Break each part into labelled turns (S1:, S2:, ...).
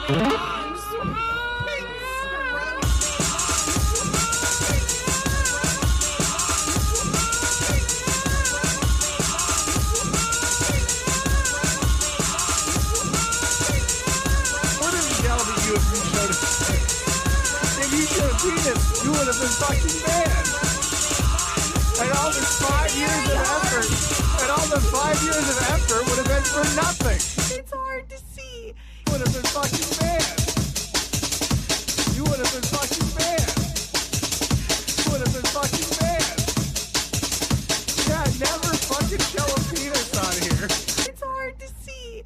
S1: You would have been fucking banned. And all this 5 years of effort, would have been for nothing.
S2: It's hard to see.
S1: You would have been fucking banned. You would have been fucking banned. You would have been fucking banned. Yeah, never fucking show a penis on here.
S2: It's hard to see.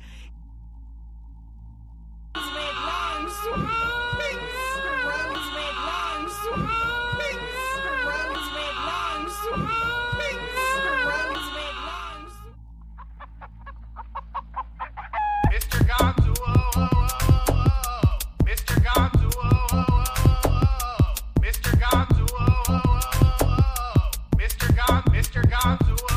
S1: Mr. Gonzo, oh, oh, oh, oh. Mr. Gonzo, oh, oh, oh, oh. Mr. Gonzo, oh, oh, oh, oh. Mr. Gonzo, oh,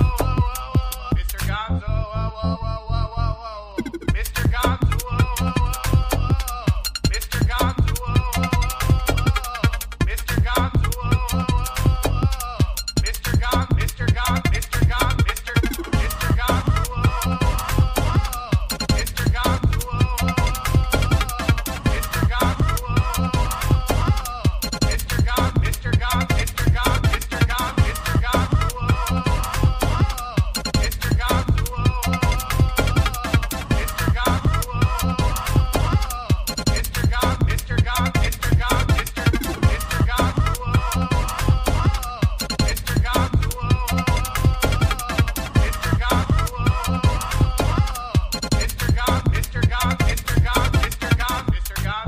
S1: oh, oh. Mr. Gonzo, oh, oh, oh, oh, oh. Mr. Gonzo, oh, oh, oh. Mr. Gonzo, oh, oh, oh. Mr. Gonzo, oh, oh, oh. Mr. Gon, Mr. Gon, Mr. Gon, Mr. Gonzo,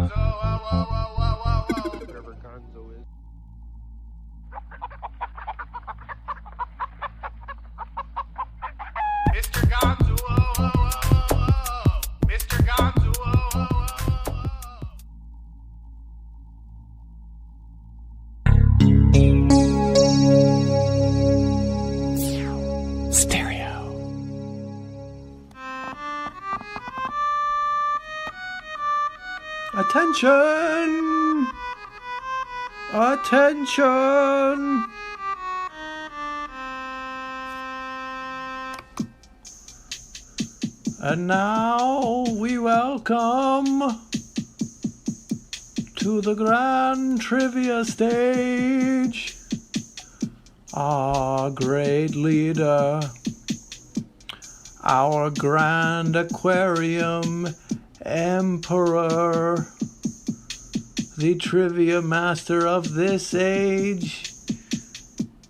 S1: oh, oh, oh.
S3: Attention! Attention! And now we welcome to the grand trivia stage our great leader, our grand Aquarium Emperor, the trivia master of this age,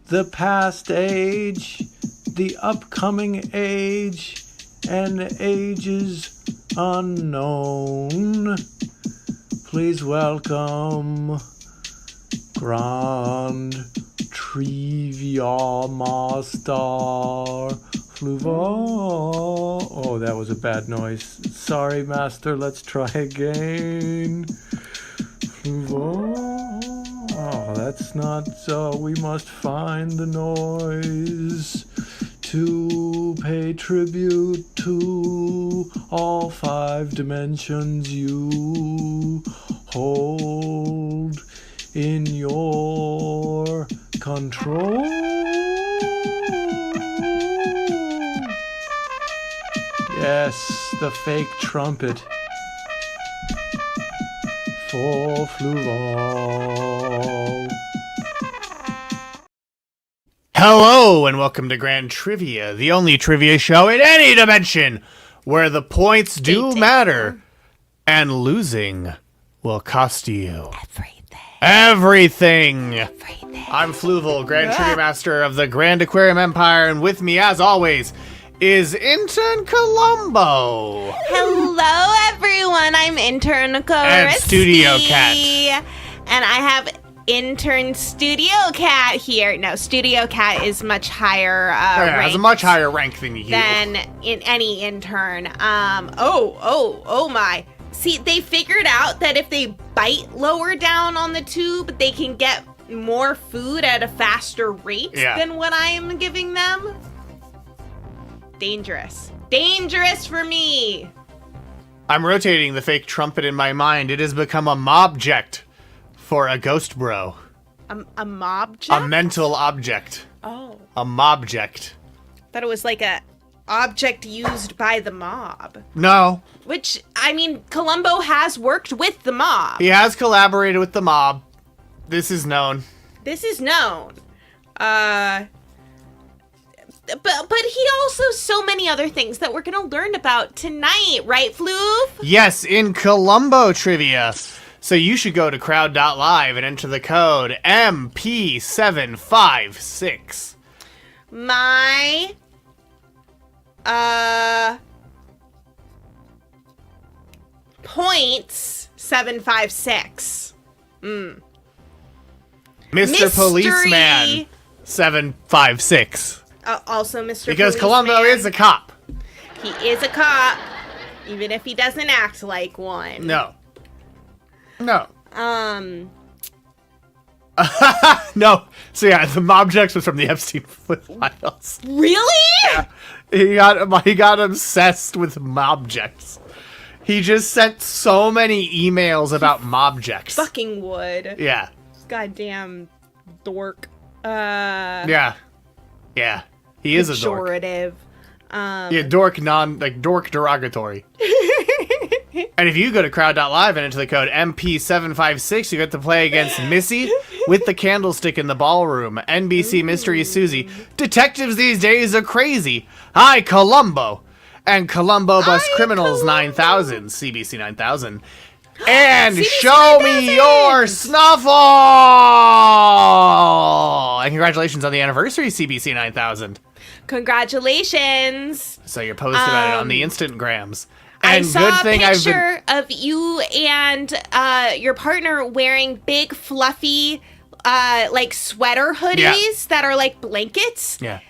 S3: the past age, the upcoming age, and ages unknown. Please welcome Grand Triviamaster Fluval. Oh, that was a bad noise. Sorry, Master. Let's try again. Fluval. Oh, that's not so. We must find the noise to pay tribute to all 5 dimensions you hold in your control. Yes, the fake trumpet for Fluval.
S4: Hello and welcome to Grand Trivia, the only trivia show in any dimension where the points do matter and losing will cost you everything. I'm Fluval, Grand Trivia Master of the Grand Aquarium Empire, and with me, as always, is Intern Columbo.
S2: Hello, everyone. I'm Intern Kristie.
S4: And Studio Cat.
S2: And I have Intern Studio Cat here. No, Studio Cat is much higher
S4: Has a much higher rank than you.
S2: Than in any intern. Oh my. See, they figured out that if they bite lower down on the tube, they can get more food at a faster rate than what I am giving them. Dangerous. Dangerous for me.
S4: I'm rotating the fake trumpet in my mind. It has become a mobject for a ghost bro.
S2: A mobject?
S4: A mental object.
S2: Oh.
S4: A mobject.
S2: Thought it was like a object used by the mob.
S4: No.
S2: Which, I mean, Columbo has worked with the mob.
S4: He has collaborated with the mob. This is known.
S2: This is known. But he also so many other things that we're gonna learn about tonight, right, Fluv?
S4: Yes, in Columbo trivia. So you should go to crowd.live and enter the code MP756.
S2: My points 756.
S4: Mr.
S2: Mystery.
S4: Policeman 756.
S2: Also, Mr.
S4: Because
S2: Policeman.
S4: Columbo is a cop.
S2: He is a cop, even if he doesn't act like one.
S4: No. No.
S2: No.
S4: So yeah, the mobjects was from the Epstein files.
S2: Really?
S4: Yeah. He got obsessed with mobjects. He just sent so many emails about mobjects.
S2: Fucking would.
S4: Yeah.
S2: Goddamn dork.
S4: Yeah. Yeah. He is a dork.
S2: Pejorative.
S4: Yeah, dork dork derogatory. And if you go to crowd.live and enter the code MP756, you get to play against Missy with the candlestick in the ballroom, NBC Mystery Susie. Detectives these days are crazy. Hi, Columbo. And Columbo Bus Criminals 9000, CBC 9000. And
S2: CBC
S4: show
S2: 9000!
S4: me your snuffle! And congratulations on the anniversary, CBC 9000.
S2: Congratulations.
S4: So you're posted about it on the Instagrams.
S2: I
S4: And
S2: saw
S4: good
S2: a
S4: thing
S2: picture of you and your partner wearing big fluffy like sweater hoodies that are like blankets.
S4: Yeah.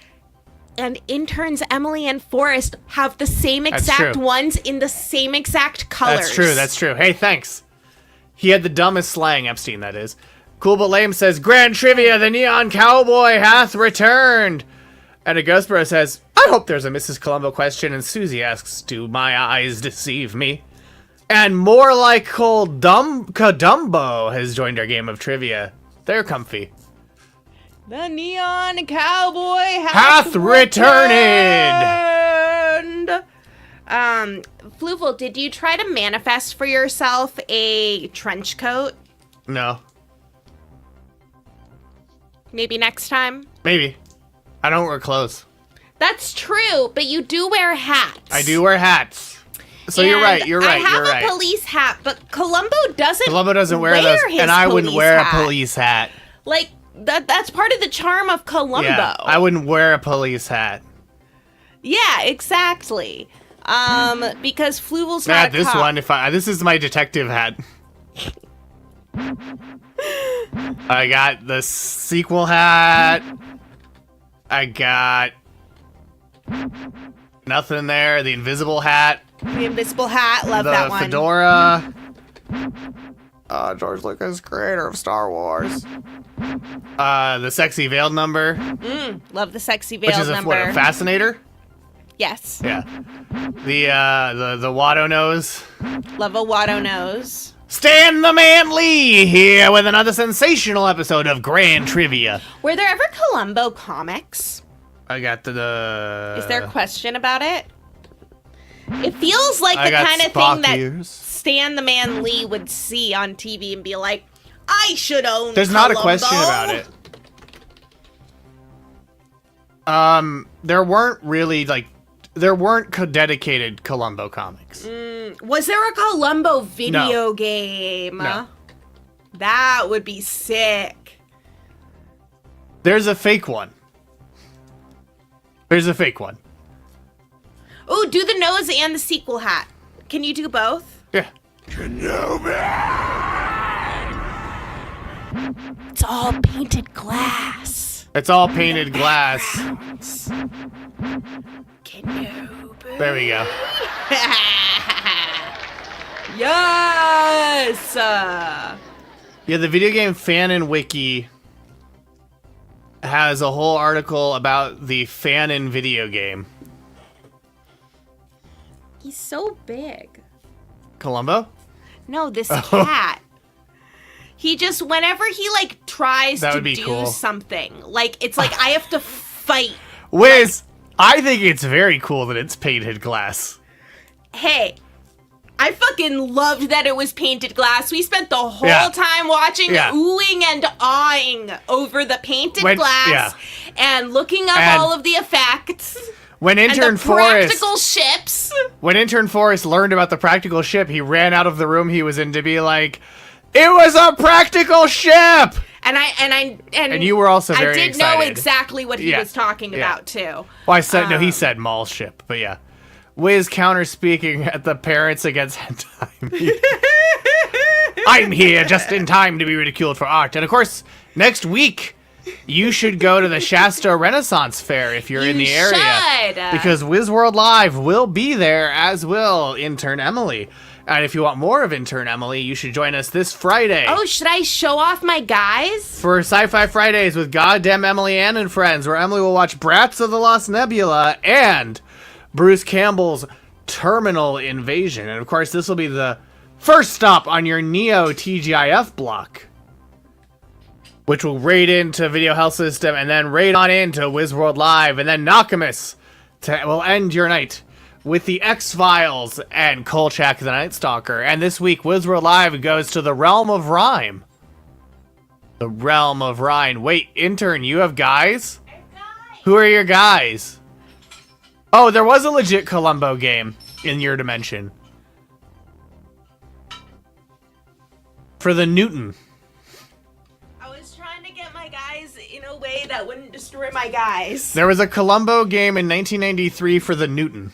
S2: And interns Emily and Forrest have the same exact
S4: true.
S2: ones in the same exact colors.
S4: That's true. Hey, thanks. He had the dumbest slang, Epstein, that is. Cool But Lame says, Grand Trivia, the Neon Cowboy hath returned. And a Ghost Bro says, I hope there's a Mrs. Columbo question. And Susie asks, do my eyes deceive me? And more like Columbo has joined our game of trivia. They're comfy.
S2: The Neon Cowboy
S4: Hath returned.
S2: Fluval, did you try to manifest for yourself a trench coat?
S4: No.
S2: Maybe next time?
S4: Maybe. I don't wear clothes.
S2: That's true, but you do wear hats.
S4: I do wear hats. So you're right.
S2: I have a police hat, but Columbo doesn't.
S4: Columbo doesn't wear those,
S2: his
S4: and I wouldn't
S2: police
S4: wear
S2: hat.
S4: a police hat.
S2: Like that's part of the charm of Columbo.
S4: Yeah, I wouldn't wear a police hat.
S2: Yeah, exactly. Because Fluval's not a
S4: this
S2: cop.
S4: one. This is my detective hat. I got the sequel hat. I got nothing there. The invisible hat.
S2: The invisible hat, love that one.
S4: The fedora. George Lucas, creator of Star Wars. The sexy veiled number.
S2: Love the sexy veiled
S4: Which is
S2: number.
S4: a fascinator?
S2: Yes.
S4: Yeah. The Watto nose.
S2: Love a Watto nose.
S4: Stan the Man Lee here with another sensational episode of Grand Trivia.
S2: Were there ever Columbo comics?
S4: I got the
S2: Is there a question about it? It feels like
S4: I
S2: the
S4: got
S2: kind of
S4: Spock
S2: thing that
S4: ears.
S2: Stan the Man Lee would see on TV and be like, I should own
S4: There's not a
S2: Columbo."
S4: question about it. There weren't dedicated Columbo comics.
S2: Was there a Columbo video game?
S4: No.
S2: That would be sick.
S4: There's a fake one.
S2: Ooh, do the nose and the sequel hat. Can you do both?
S4: Yeah.
S2: It's all painted glass.
S4: It's all painted glass.
S2: Kenobi.
S4: There we go.
S2: Yes!
S4: Yeah, the video game Fanon Wiki has a whole article about the Fanon video game.
S2: He's so big.
S4: Columbo?
S2: No, this cat. He just, whenever he, like, tries
S4: That
S2: to
S4: would be
S2: do
S4: cool.
S2: something, like, it's like I have to fight.
S4: Wiz, I think it's very cool that it's painted glass.
S2: Hey, I fucking loved that it was painted glass. We spent the whole
S4: Yeah.
S2: time watching,
S4: Yeah.
S2: oohing and awing over the painted glass
S4: yeah.
S2: and looking up
S4: And
S2: all of the effects.
S4: When
S2: And
S4: Intern
S2: the
S4: Forrest,
S2: practical ships.
S4: when Intern Forrest learned about the practical ship, he ran out of the room he was in to be like, "It was a practical ship!"
S2: And
S4: you were also very
S2: I did
S4: excited.
S2: know exactly what he
S4: Yeah.
S2: was talking
S4: Yeah.
S2: about too.
S4: Well, I said no. He said mall ship, but yeah. Wiz counter speaking at the Parents Against Hentai. I'm here just in time to be ridiculed for art, and of course, next week you should go to the Shasta Renaissance Fair if you're in the area,
S2: should.
S4: because Wiz World Live will be there, as will Intern Emily. And if you want more of Intern Emily, you should join us this Friday.
S2: Oh, should I show off my guys?
S4: For Sci-Fi Fridays with Goddamn Emily Ann and Friends, where Emily will watch Brats of the Lost Nebula and Bruce Campbell's Terminal Invasion. And of course, this will be the first stop on your Neo TGIF block, which will raid into Video Health System and then raid on into Wizworld Live, and then Nakamus will end your night with the X-Files and Kolchak the Night Stalker. And this week, Wizworld Live goes to the Realm of Rhyme. The Realm of Rhyme. Wait, Intern, you have guys? Who are your guys? Oh, there was a legit Columbo game in your dimension. For the Newton.
S2: I was trying to get my guys in a way that wouldn't destroy my guys.
S4: There was a Columbo game in 1993 for the Newton.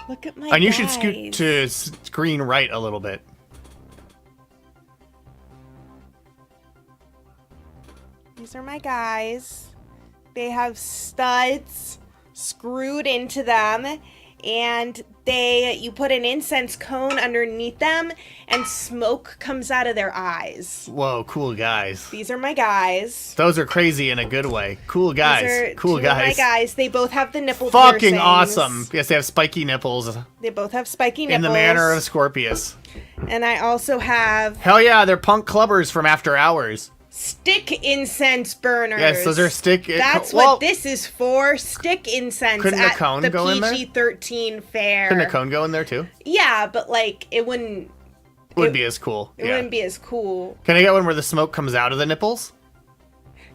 S2: Look at my
S4: And you
S2: guys.
S4: should scoot to screen right a little bit.
S2: These are my guys. They have studs screwed into them, and you put an incense cone underneath them, and smoke comes out of their eyes.
S4: Whoa, cool guys.
S2: These are my guys.
S4: Those are crazy in a good way. Cool
S2: These
S4: guys.
S2: are
S4: Cool
S2: two of my
S4: guys.
S2: guys. They both have the nipple
S4: Fucking
S2: piercings.
S4: awesome. Yes, they have spiky nipples
S2: They both have spiky nipples.
S4: in the manner of Scorpius.
S2: And I also have
S4: Hell yeah, they're punk clubbers from After Hours.
S2: stick incense burners.
S4: Yes, those are stick.
S2: That's
S4: well,
S2: what this is for. Stick incense
S4: Couldn't a
S2: at
S4: cone
S2: the
S4: go in there?
S2: PG-13 fair.
S4: Couldn't a cone go in there too?
S2: Yeah, but like it wouldn't.
S4: Would be as cool.
S2: It
S4: Yeah.
S2: wouldn't be as cool.
S4: Can I get one where the smoke comes out of the nipples?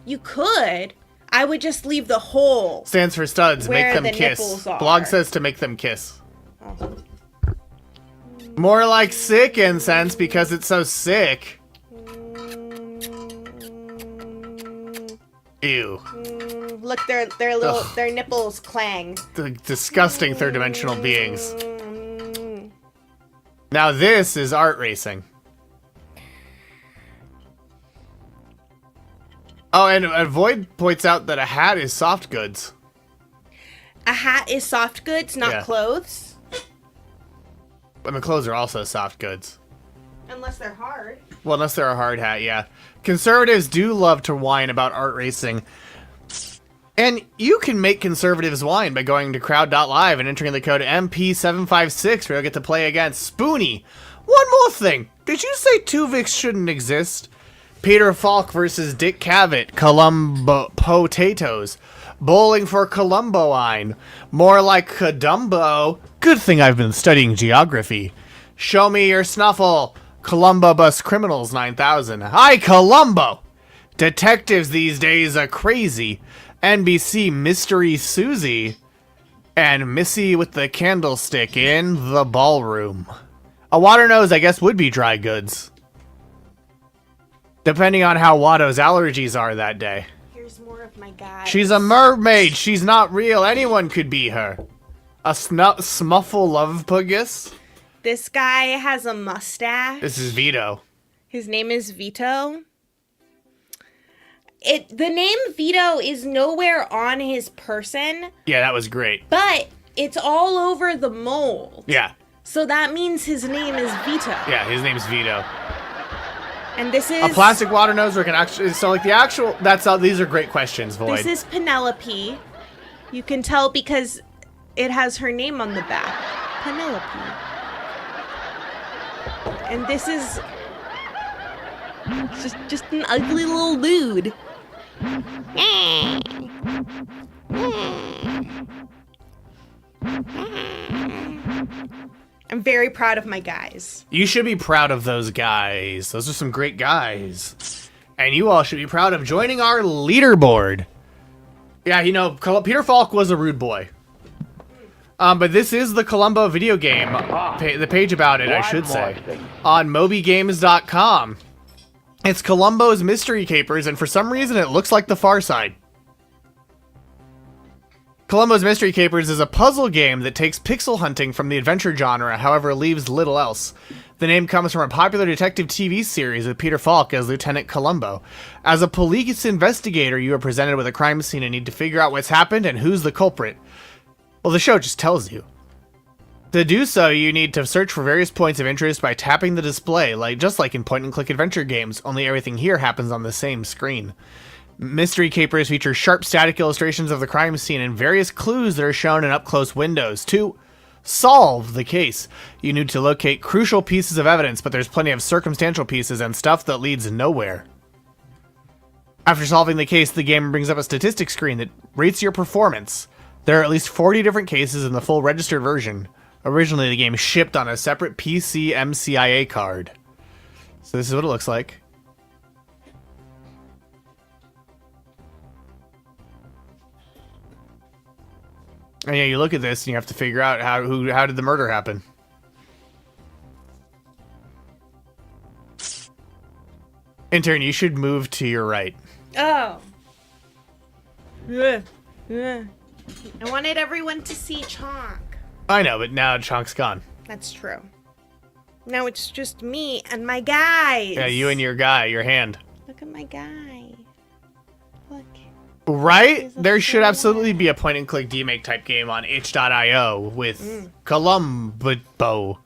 S2: You could. I would just leave the hole.
S4: Stands for studs.
S2: Where
S4: Make them
S2: the
S4: kiss.
S2: nipples are.
S4: Blog says to make them kiss. More like sick incense because it's so sick. Ew.
S2: Look, their little their nipples clang.
S4: The disgusting third dimensional beings. Now this is art racing. Oh, and Void points out that a hat is soft goods.
S2: A hat is soft goods, not
S4: Yeah.
S2: clothes.
S4: I mean, clothes are also soft goods.
S2: Unless they're hard.
S4: Well, unless they're a hard hat, yeah. Conservatives do love to whine about art racing. And you can make conservatives whine by going to crowd.live and entering the code MP756 where you'll get to play against Spoonie. One more thing. Did you say Tuvix shouldn't exist? Peter Falk versus Dick Cavett. Columbo potatoes. Bowling for Columboine. More like Cadumbo. Good thing I've been studying geography. Show me your snuffle. Columbo Bus Criminals 9000. Hi, Columbo! Detectives these days are crazy. NBC Mystery Susie. And Missy with the candlestick in the ballroom. A water nose, I guess, would be dry goods. Depending on how Watto's allergies are that day.
S2: Here's more of my guys.
S4: She's a mermaid. She's not real. Anyone could be her. A smuffle love pugus.
S2: This guy has a mustache.
S4: This is Vito.
S2: His name is Vito. The name Vito is nowhere on his person,
S4: Yeah, that was great.
S2: but it's all over the mold.
S4: Yeah.
S2: So that means his name is Vito.
S4: Yeah, his name's Vito.
S2: And this is
S4: A plastic water nose or can actually so like the actual that's how these are great questions, Void.
S2: This is Penelope. You can tell because it has her name on the back. Penelope. And this is just an ugly little dude. I'm very proud of my guys.
S4: You should be proud of those guys. Those are some great guys. And you all should be proud of joining our leaderboard. Yeah, you know, Peter Falk was a rude boy. But this is the Columbo video game. The page about it, I should say. On mobygames.com. It's Columbo's Mystery Capers, and for some reason it looks like The Far Side. Columbo's Mystery Capers is a puzzle game that takes pixel hunting from the adventure genre, however leaves little else. The name comes from a popular detective TV series with Peter Falk as Lieutenant Columbo. As a police investigator, you are presented with a crime scene and need to figure out what's happened and who's the culprit. Well, the show just tells you. To do so, you need to search for various points of interest by tapping the display, just like in point-and-click adventure games, only everything here happens on the same screen. Mystery Capers feature sharp static illustrations of the crime scene and various clues that are shown in up-close windows. To solve the case, you need to locate crucial pieces of evidence, but there's plenty of circumstantial pieces and stuff that leads nowhere. After solving the case, the game brings up a statistics screen that rates your performance. There are at least 40 different cases in the full registered version. Originally, the game shipped on a separate PC MCIA card. So this is what it looks like. And yeah, you look at this and you have to figure out how did the murder happen. Intern, you should move to your right.
S2: Oh. I wanted everyone to see Chonk.
S4: I know, but now Chonk's gone.
S2: That's true. Now it's just me and my guys.
S4: Yeah, you and your guy, your hand.
S2: Look at my guy. Look.
S4: Right? There should absolutely be a point-and-click demake type game on itch.io with Columbo.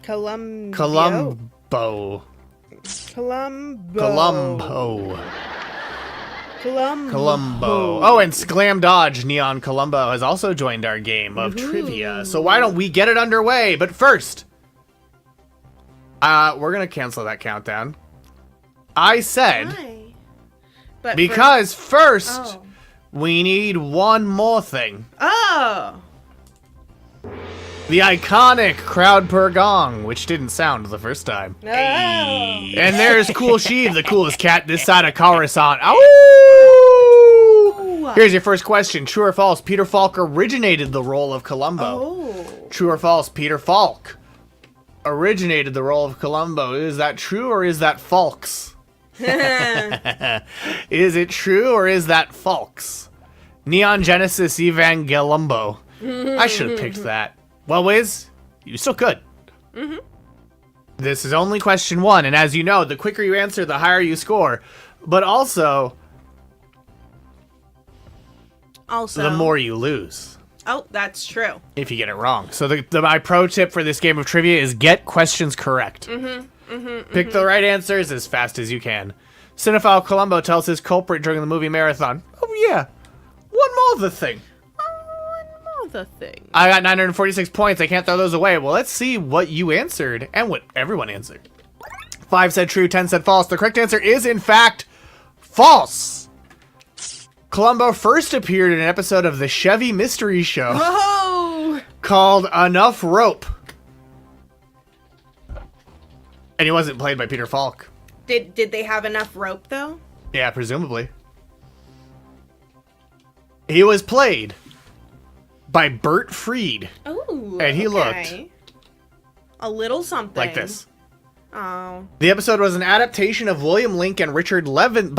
S2: Columbo.
S4: Oh, and Sclam Dodge Neon Columbo has also joined our game of trivia. So why don't we get it underway? But first, we're going to cancel that countdown. I said,
S2: Why? But
S4: because first, we need one more thing.
S2: Oh.
S4: The iconic crowd per gong, which didn't sound the first time.
S2: Oh.
S4: And there's Cool Sheev, the coolest cat this side of Coruscant. Ow! Here's your first question. True or false, Peter Falk originated the role of Columbo?
S2: Oh.
S4: True or false, Peter Falk originated the role of Columbo? Is that true or is that false? Is it true or is that false? Neon Genesis Evangelumbo. I should have picked that. Well, Wiz, you still could. This is only question one, and as you know, the quicker you answer, the higher you score. But also, the more you lose.
S2: Oh, that's true.
S4: If you get it wrong. So my pro tip for this game of trivia is get questions correct. Pick the right answers as fast as you can. Cinephile Columbo tells his culprit during the movie marathon, oh yeah, one more the thing.
S2: The thing.
S4: I got 946 points. I can't throw those away. Well, let's see what you answered and what everyone answered. 5 said true, 10 said false. The correct answer is, in fact, false. Columbo first appeared in an episode of the Chevy Mystery Show called Enough Rope. And he wasn't played by Peter Falk.
S2: Did they have enough rope, though?
S4: Yeah, presumably. He was played by Bert Freed.
S2: Oh,
S4: and he looked
S2: a little something
S4: like this.
S2: Oh.
S4: The episode was an adaptation of William Lincoln and Richard Levinson,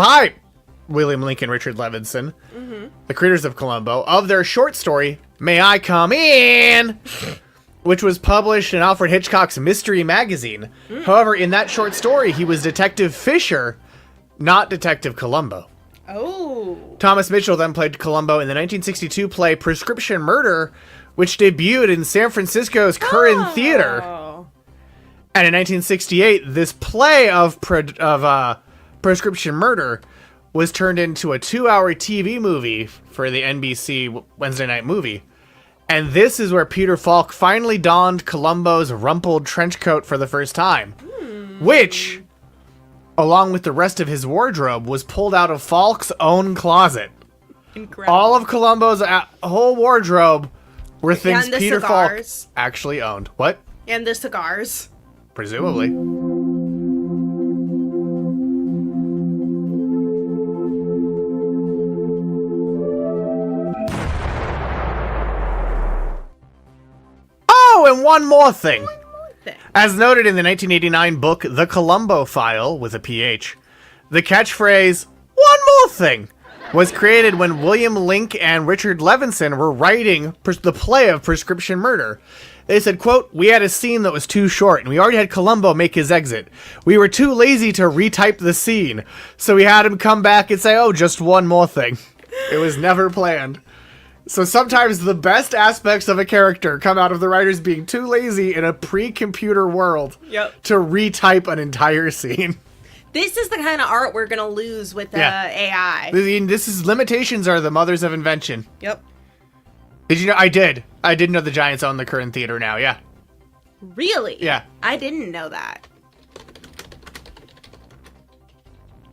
S4: the creators of Columbo, of their short story, May I Come In? Which was published in Alfred Hitchcock's Mystery Magazine. However, in that short story, he was Detective Fisher, not Detective Columbo.
S2: Oh.
S4: Thomas Mitchell then played Columbo in the 1962 play Prescription Murder, which debuted in San Francisco's Curran Theater. And in 1968, this play of Prescription Murder was turned into a 2-hour TV movie for the NBC Wednesday night movie. And this is where Peter Falk finally donned Columbo's rumpled trench coat for the first time. which, along with the rest of his wardrobe, was pulled out of Falk's own closet.
S2: Incredible.
S4: All of Columbo's whole wardrobe were things
S2: And the
S4: Peter
S2: cigars.
S4: Falk actually owned. What?
S2: And the cigars.
S4: Presumably. Oh, and one more thing. As noted in the 1989 book The Columbo File, with a PH, the catchphrase, "one more thing," was created when William Link and Richard Levinson were writing the play of Prescription Murder. They said, quote, "We had a scene that was too short, and we already had Columbo make his exit. We were too lazy to retype the scene, so we had him come back and say, oh, just one more thing." It was never planned. So sometimes the best aspects of a character come out of the writers being too lazy in a pre-computer world to retype an entire scene.
S2: This is the kind of art we're gonna lose with AI.
S4: This is limitations are the mothers of invention.
S2: Yep.
S4: Did you know? I did know the Giants own the current theater now. Yeah.
S2: Really?
S4: Yeah.
S2: I didn't know that.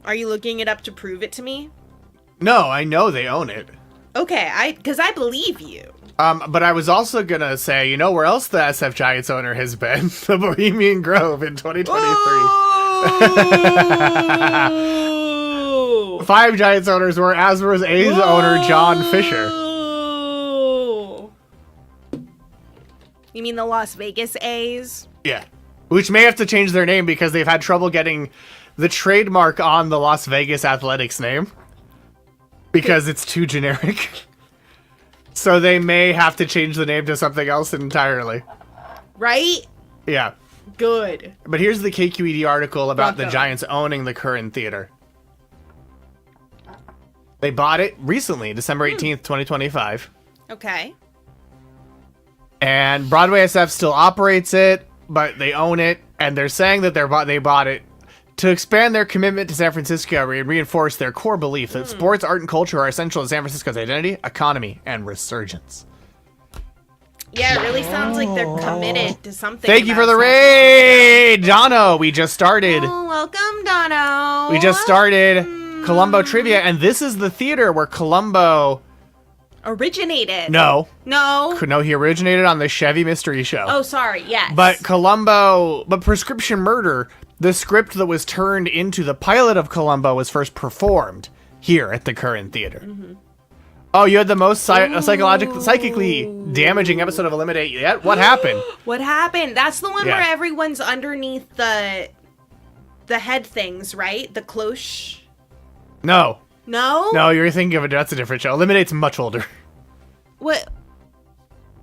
S2: Are you looking it up to prove it to me?
S4: No, I know they own it.
S2: Okay, because I believe you.
S4: But I was also gonna say, you know where else the SF Giants owner has been? The Bohemian Grove in 2023. 5 Giants owners were, as was A's owner John Fisher.
S2: You mean the Las Vegas A's?
S4: Yeah. Which may have to change their name because they've had trouble getting the trademark on the Las Vegas Athletics name. Because it's too generic. So they may have to change the name to something else entirely.
S2: Right?
S4: Yeah.
S2: Good.
S4: But here's the KQED article about the
S2: Bronco.
S4: Giants owning the current theater. They bought it recently, December 18th, 2025.
S2: Okay.
S4: And Broadway SF still operates it, but they own it. And they're saying that they bought it to expand their commitment to San Francisco and reinforce their core belief that sports, art, and culture are essential to San Francisco's identity, economy, and resurgence.
S2: Yeah, it really sounds like they're committed to something.
S4: Thank you for
S2: about
S4: the
S2: San
S4: raid! Dono, we just started.
S2: Francisco. Oh, welcome, Dono.
S4: We just started Columbo Trivia, and this is the theater where Columbo...
S2: Originated.
S4: No,
S2: No.
S4: he originated on the Chevy Mystery Show.
S2: Oh, sorry. Yes.
S4: But Prescription Murder, the script that was turned into the pilot of Columbo, was first performed here at the current theater.
S2: Mm-hmm.
S4: Oh, you had the most psychically damaging episode of Eliminate yet? What happened?
S2: What happened? That's the one
S4: Yeah.
S2: where everyone's underneath the head things, right? The cloche.
S4: No,
S2: No.
S4: you're thinking of it. That's a different show. Eliminate's much older.
S2: What?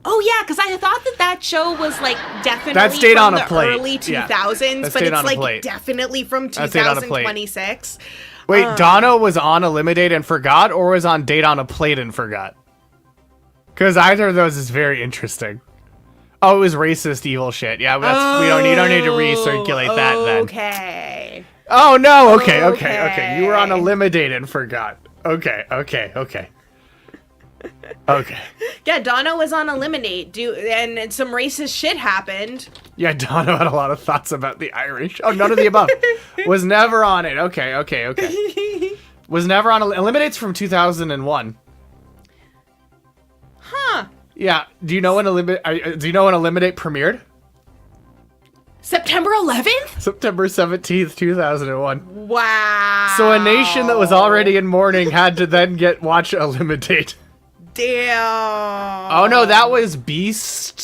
S2: Oh yeah, because I thought that show was like definitely
S4: That stayed
S2: from
S4: on a
S2: the
S4: plate.
S2: early 2000s,
S4: Yeah. That
S2: but
S4: stayed
S2: it's
S4: on a
S2: like
S4: plate.
S2: definitely from
S4: That stayed on a plate.
S2: 2026.
S4: Wait, Dono was on Eliminate and forgot, or was on Date on a Plate and forgot? Because either of those is very interesting. Oh, it was racist evil shit. Yeah, we don't need to recirculate that then.
S2: Okay.
S4: Oh no, okay.
S2: Okay.
S4: You were on Eliminate and forgot. Okay. Okay.
S2: Yeah, Donna was on Eliminate, and some racist shit happened.
S4: Yeah, Dono had a lot of thoughts about the Irish. Oh, none of the above. Was never on it. Okay. Was never on Eliminate's from 2001.
S2: Huh.
S4: Yeah. Do you know when Eliminate premiered?
S2: September 11th?
S4: September 17th, 2001.
S2: Wow.
S4: So a nation that was already in mourning had to then watch Eliminate.
S2: Damn.
S4: Oh no, that was Beast.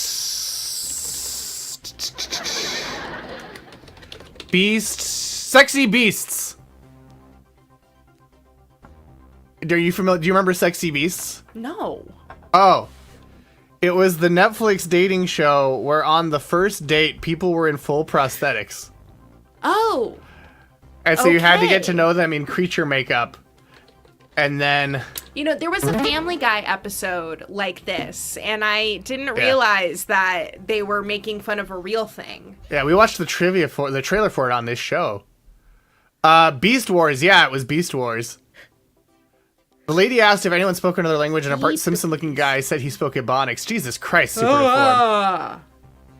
S4: Sexy Beasts. Are you familiar? Do you remember Sexy Beasts?
S2: No.
S4: Oh. It was the Netflix dating show where on the first date, people were in full prosthetics.
S2: Oh.
S4: And so you had to get
S2: Okay.
S4: to know them in creature makeup. And then...
S2: You know, there was a Family Guy episode like this, and I didn't realize that they were making fun of a real thing.
S4: Yeah, we watched the trailer for it on this show. Beast Wars. Yeah, it was Beast Wars. The lady asked if anyone spoke another language, and a Bart Simpson-looking guy said he spoke Ebonics. Jesus Christ, super deformed.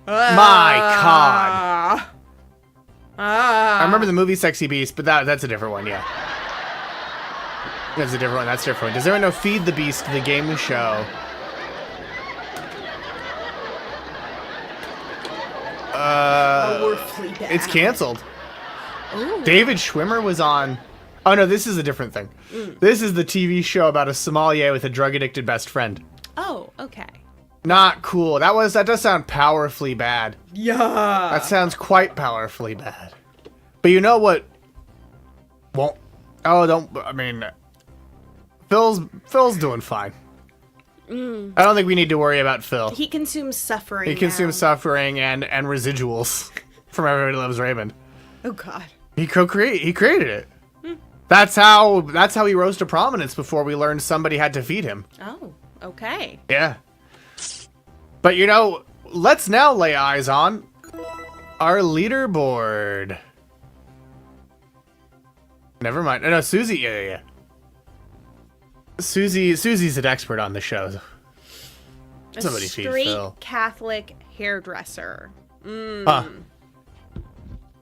S4: My God. remember the movie Sexy Beast, but that's a different one, yeah. That's a different one, that's a different one. Does anyone know Feed the Beast, the game show?
S2: Powerfully bad.
S4: It's canceled.
S2: Ooh.
S4: David Schwimmer was on... Oh, no, this is a different thing. This is the TV show about a sommelier with a drug-addicted best friend.
S2: Oh, okay.
S4: Not cool. That does sound powerfully bad.
S2: Yeah.
S4: That sounds quite powerfully bad. But you know what? Won't... Oh, don't... I mean... Phil's doing fine. I don't think we need to worry about Phil.
S2: He consumes suffering.
S4: He consumes suffering and residuals from Everybody Loves Raymond.
S2: Oh, God.
S4: He created it. That's how he rose to prominence before we learned somebody had to feed him.
S2: Oh, okay.
S4: Yeah. But you know, let's now lay eyes on our leaderboard. Never mind. No, Susie. Yeah. Susie's an expert on the show. Somebody feed
S2: Straight
S4: Phil.
S2: Catholic hairdresser.
S4: Huh.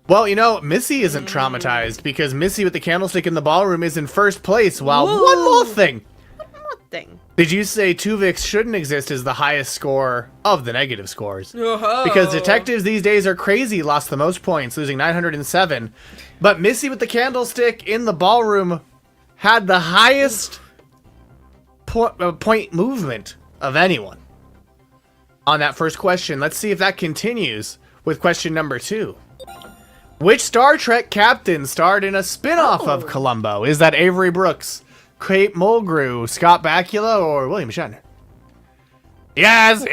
S4: Well, you know, Missy isn't traumatized because Missy with the candlestick in the ballroom is in first place. While
S2: Whoa.
S4: one more thing.
S2: Thing.
S4: Did you say Tuvix shouldn't exist as the highest score of the negative scores? Because detectives these days are crazy, lost the most points, losing 907. But Missy with the candlestick in the ballroom had the highest point movement of anyone on that first question. Let's see if that continues with question number 2. Which Star Trek captain starred in a spin-off of Columbo? Is that Avery Brooks, Kate Mulgrew, Scott Bakula, or William Shatner? Yes!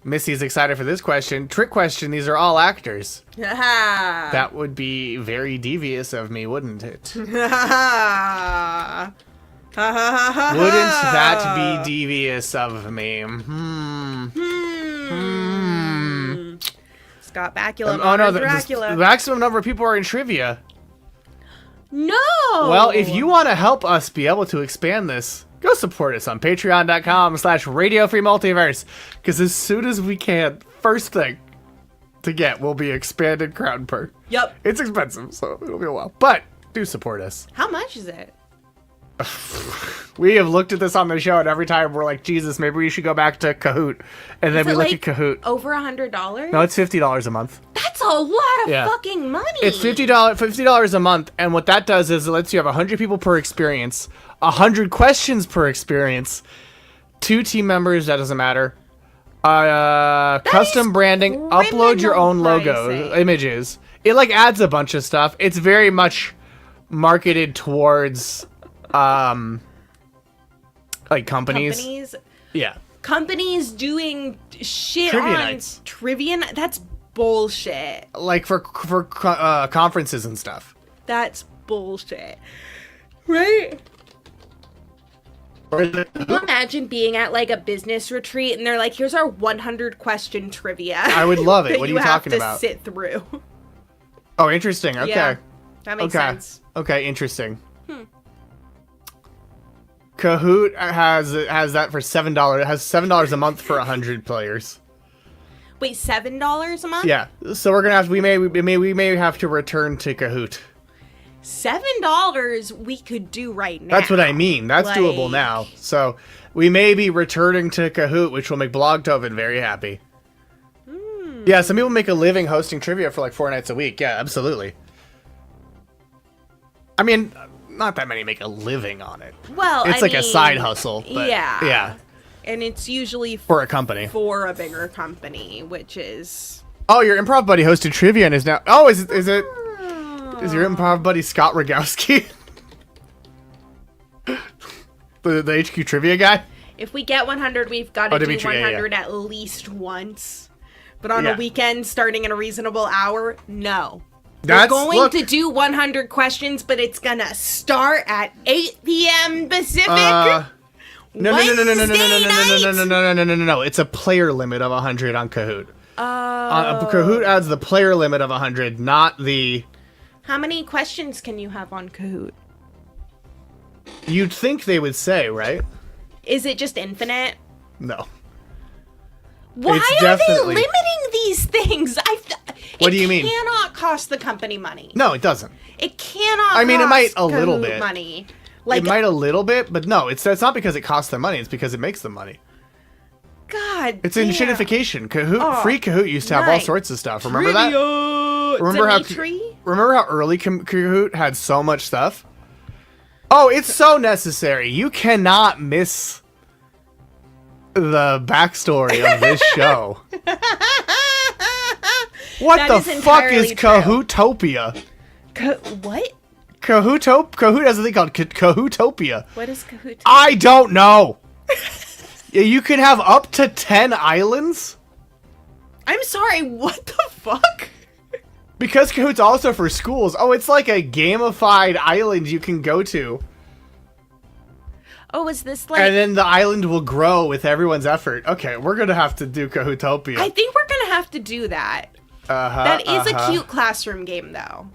S4: Missy's excited for this question. Trick question, these are all actors. That would be very devious of me, wouldn't it? Wouldn't that be devious of me?
S2: Scott Bakula,
S4: Oh no,
S2: Dracula.
S4: the maximum number of people are in trivia.
S2: No!
S4: Well, if you want to help us be able to expand this, go support us on patreon.com/RadioFreeMultiverse. Because as soon as we can, first thing to get will be expanded crown perk.
S2: Yep.
S4: It's expensive, so it'll be a while. But do support us.
S2: How much is it?
S4: We have looked at this on the show, and every time we're like, Jesus, maybe we should go back to Kahoot. And then we look at Kahoot.
S2: Over $100?
S4: No, it's $50 a month.
S2: That's a lot of fucking money.
S4: It's $50 a month, and what that does is it lets you have 100 people per experience, 100 questions per experience, 2 team members, that doesn't matter, custom branding, upload your own logo, images. It like adds a bunch of stuff. It's very much marketed towards like companies. Yeah.
S2: Companies doing shit
S4: Trivia
S2: on
S4: nights.
S2: trivia. That's bullshit.
S4: Like for conferences and stuff.
S2: That's bullshit. Right? Can you imagine being at like a business retreat and they're like, here's our 100 question trivia.
S4: I would love it.
S2: that
S4: What are you talking
S2: have to
S4: about?
S2: sit through.
S4: Oh, interesting. Okay.
S2: Yeah, that makes sense.
S4: Okay, interesting. Kahoot has that for $7. It has $7 a month for 100 players.
S2: Wait, $7 a month?
S4: Yeah. So we're gonna have we may have to return to Kahoot.
S2: $7 we could do right now.
S4: That's what I mean. That's doable now. So we may be returning to Kahoot, which will make Blogtoven very happy. Yeah, some people make a living hosting trivia for like 4 nights a week. Yeah, absolutely. I mean, not that many make a living on it.
S2: Well,
S4: it's a side hustle. But yeah.
S2: And it's usually
S4: for a company.
S2: For a bigger company, which is...
S4: Oh, your improv buddy hosted trivia and is now... Oh, is your improv buddy Scott Rogowski? the HQ trivia guy?
S2: If we get 100, we've got to do 100 at least once. But on a weekend, starting at a reasonable hour, no. We're going to do 100 questions, but it's going to start at 8 p.m. Pacific. No.
S4: It's a player limit of 100 on Kahoot. Kahoot adds the player limit of 100, not the...
S2: How many questions can you have on Kahoot?
S4: You'd think they would say, right?
S2: Is it just infinite?
S4: No.
S2: Why are they limiting these things?
S4: What do you mean?
S2: It cannot cost the company money.
S4: No, it doesn't.
S2: It cannot.
S4: I mean, it might
S2: cost
S4: a little
S2: Kahoot
S4: bit.
S2: money. Like,
S4: It might a little bit, but no, it's not because it costs them money. It's because it makes them money.
S2: God,
S4: It's
S2: damn.
S4: shitification. Kahoot,
S2: Oh,
S4: free Kahoot used to have all
S2: nice.
S4: sorts of stuff. Remember that?
S2: Dimitri?
S4: Remember how early Kahoot had so much stuff? Oh, it's so necessary. You cannot miss the backstory of this show. What
S2: That
S4: the
S2: is
S4: fuck is
S2: entirely true.
S4: Kahootopia?
S2: What?
S4: Kahoot has a thing called Kahootopia.
S2: What is Kahoot?
S4: I don't know. You can have up to 10 islands?
S2: I'm sorry, what the fuck?
S4: Because Kahoot's also for schools. Oh, it's like a gamified island you can go to.
S2: Oh, is this like...
S4: And then the island will grow with everyone's effort. Okay, we're going to have to do Kahootopia.
S2: I think we're gonna have to do that. That is a cute classroom game, though.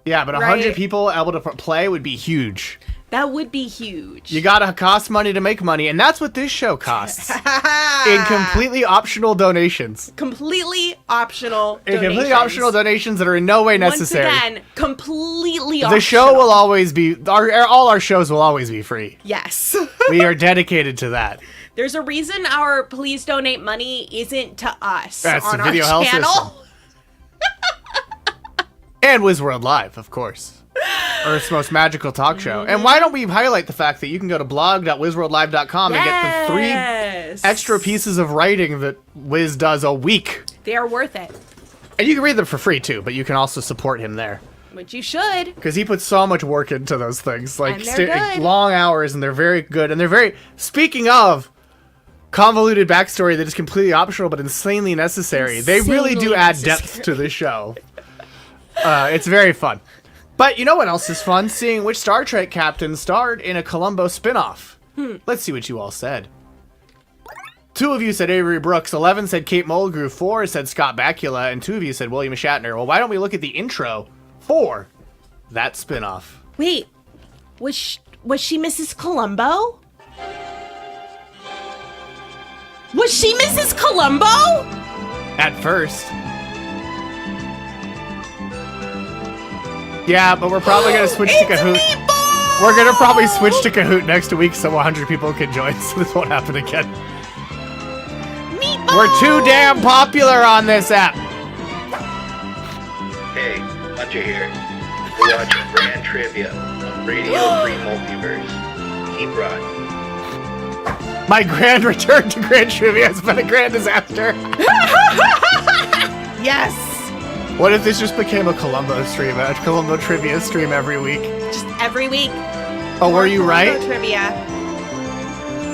S4: Yeah, but 100
S2: right?
S4: people able to play would be huge.
S2: That would be huge.
S4: You gotta cost money to make money, and that's what this show costs. In completely optional donations.
S2: Completely optional
S4: In
S2: donations.
S4: completely optional donations that are in no way necessary.
S2: Once again, completely optional.
S4: The show will always be, all our shows will always be free.
S2: Yes.
S4: We are dedicated to that.
S2: There's a reason our Please Donate money isn't to us
S4: That's
S2: on
S4: the
S2: our
S4: Video Health
S2: channel.
S4: System. And Wizworld Live, of course. Earth's most magical talk show. And why don't we highlight the fact that you can go to blog.wizworldlive.com and get the 3 extra pieces of writing that Wiz does a week.
S2: They are worth it,
S4: And you can read them for free, too, but you can also support him there.
S2: which you should.
S4: Because he puts so much work into those things. Like,
S2: And they're good.
S4: long hours, and they're very good. And they're very... Speaking of convoluted backstory that is completely optional but insanely necessary, they really do
S2: Insanely
S4: add depth to the show. It's very fun. But you know what else is fun? Seeing which Star Trek captain starred in a Columbo spinoff. Let's see what you all said. 2 of you said Avery Brooks, 11 said Kate Mulgrew, 4 said Scott Bakula, and 2 of you said William Shatner. Well, why don't we look at the intro for that spinoff?
S2: Wait, was she Mrs. Columbo? Was she Mrs. Columbo?
S4: At first. Yeah, but we're probably going to switch to Kahoot.
S2: Meatball!
S4: We're going to probably switch to Kahoot next week so 100 people can join, so this won't happen again.
S2: Meatball!
S4: We're too damn popular on this app.
S5: Hey, Hunter here. We're watching Grand Trivia on Radio Free Multiverse. Keep rocking.
S4: My grand return to Grand Trivia has been a grand disaster.
S2: Yes!
S4: What if this just became a Columbo stream, a Columbo trivia stream every week?
S2: Just every week.
S4: Oh, were you
S2: Columbo
S4: right?
S2: Trivia.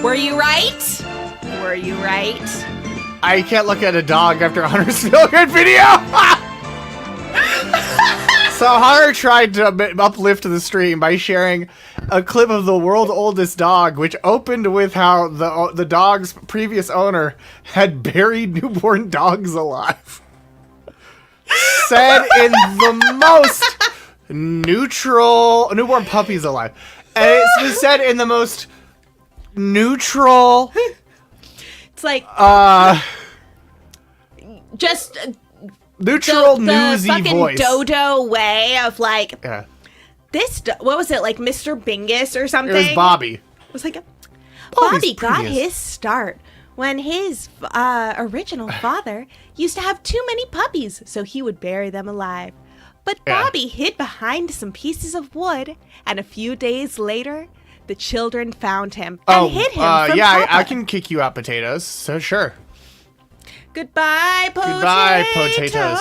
S2: Were you right? Were you right?
S4: I can't look at a dog after Hunter's Spielgren video. So Hunter tried to uplift the stream by sharing a clip of the world's oldest dog, which opened with how the dog's previous owner had buried newborn dogs alive. Said in the most neutral... Newborn puppies alive. And it's been said in the most neutral...
S2: It's like, just
S4: neutral,
S2: the
S4: newsy
S2: fucking
S4: voice.
S2: dodo way of like,
S4: Yeah.
S2: what was it, like Mr. Bingus or something?
S4: It was Bobby.
S2: It was like,
S4: Bobby's
S2: Bobby got
S4: prettiest.
S2: his start when his original father used to have too many puppies, so he would bury them alive. But
S4: Yeah.
S2: Bobby hid behind some pieces of wood, and a few days later, the children found him and hid him from
S4: yeah,
S2: Papa.
S4: I can kick you out potatoes, so sure.
S2: Goodbye, potatoes.
S4: Goodbye, potatoes.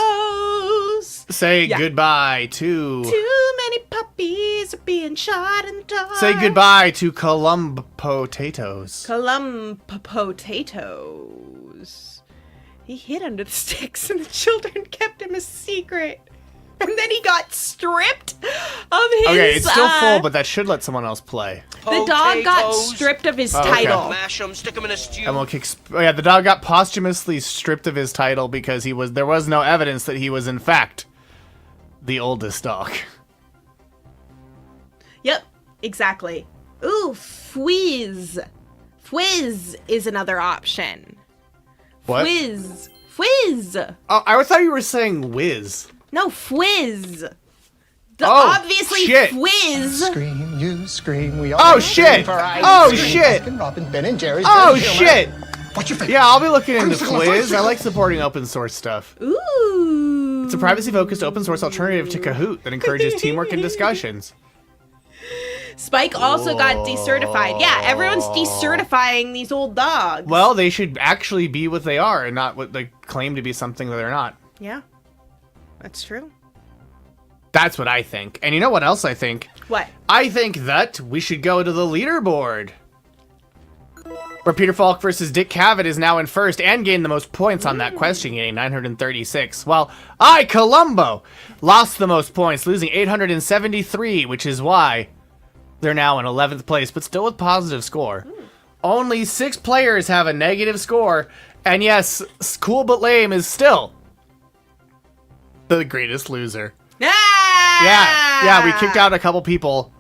S4: Say
S2: Yeah.
S4: goodbye to...
S2: Too many puppies are being shot in the dark.
S4: Say goodbye to Columbo potatoes.
S2: Potatoes. He hid under the sticks and the children kept him a secret. And then he got stripped of his...
S4: Okay, it's still full, but that should let someone else play.
S2: the dog got stripped of his
S4: okay.
S2: title.
S6: Mash 'em, stick 'em in a stew.
S4: And we'll kick... Oh yeah, the dog got posthumously stripped of his title because there was no evidence that he was, in fact, the oldest dog.
S2: Yep, exactly. Ooh, Fwiz. Fwiz is another option.
S4: What?
S2: Fwiz. Fizz.
S4: Oh, I thought you were saying whiz.
S2: No, Fizz.
S4: Obviously,
S2: shit. Fizz.
S6: Scream, you scream, we all
S4: Oh, shit. Oh, shit.
S6: Baskin, Robin, Ben and Jerry's.
S4: Oh, shit.
S6: What's your favorite?
S4: Yeah, I'll be looking into
S6: Crucible,
S4: Quiz. I
S6: Crucible.
S4: like supporting open source stuff.
S2: Ooh.
S4: It's a privacy-focused open source alternative to Kahoot that encourages teamwork and discussions.
S2: Spike also got decertified. Yeah, everyone's decertifying these old dogs.
S4: Well, they should actually be what they are and not what they claim to be something that they're not.
S2: Yeah, that's true.
S4: That's what I think. And you know what else I think?
S2: What?
S4: I think that we should go to the leaderboard, where Peter Falk versus Dick Cavett is now in first and gained the most points on that question, getting 936, while I, Columbo, lost the most points, losing 873, which is why they're now in 11th place, but still with positive score. Only 6 players have a negative score, and yes, Cool But Lame is still the greatest loser. Yeah, we kicked out a couple people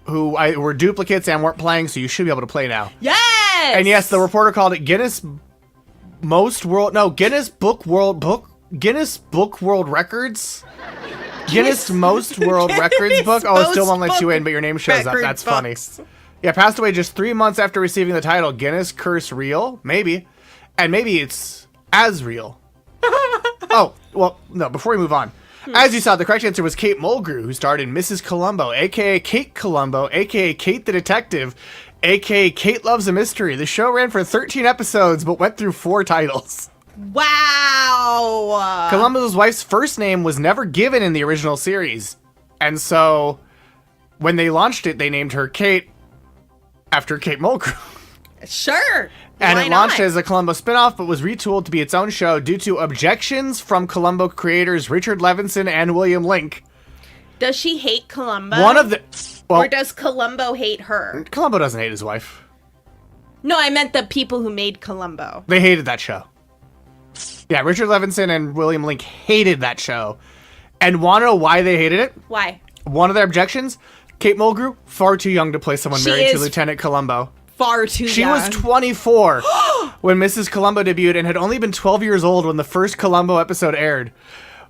S4: who were duplicates and weren't playing, so you should be able to play now.
S2: Yes!
S4: And yes, the reporter called it Guinness Book World Records. Guinness Most World Records book. Oh, it still won't let you in, but your name shows up. That's funny. Yeah, passed away just 3 months after receiving the title. Guinness Curse Real? Maybe. And maybe it's as real. Oh, well, no, before we move on. As you saw, the correct answer was Kate Mulgrew, who starred in Mrs. Columbo, a.k.a. Kate Columbo, a.k.a. Kate the Detective, a.k.a. Kate Loves a Mystery. The show ran for 13 episodes, but went through 4 titles.
S2: Wow!
S4: Columbo's wife's first name was never given in the original series. And so, when they launched it, they named her Kate after Kate Mulgrew.
S2: Sure.
S4: And
S2: Why
S4: it launched
S2: not?
S4: as a Columbo spinoff, but was retooled to be its own show due to objections from Columbo creators Richard Levinson and William Link.
S2: Does she hate Columbo?
S4: One of the... Well,
S2: Or does Columbo hate her?
S4: Columbo doesn't hate his wife.
S2: No, I meant the people who made Columbo.
S4: They hated that show. Yeah, Richard Levinson and William Link hated that show. And want to know why they hated it?
S2: Why?
S4: One of their objections, Kate Mulgrew, far too young to play someone
S2: She
S4: married to
S2: is
S4: Lieutenant Columbo.
S2: Far too
S4: She
S2: young.
S4: was 24 when Mrs. Columbo debuted and had only been 12 years old when the first Columbo episode aired.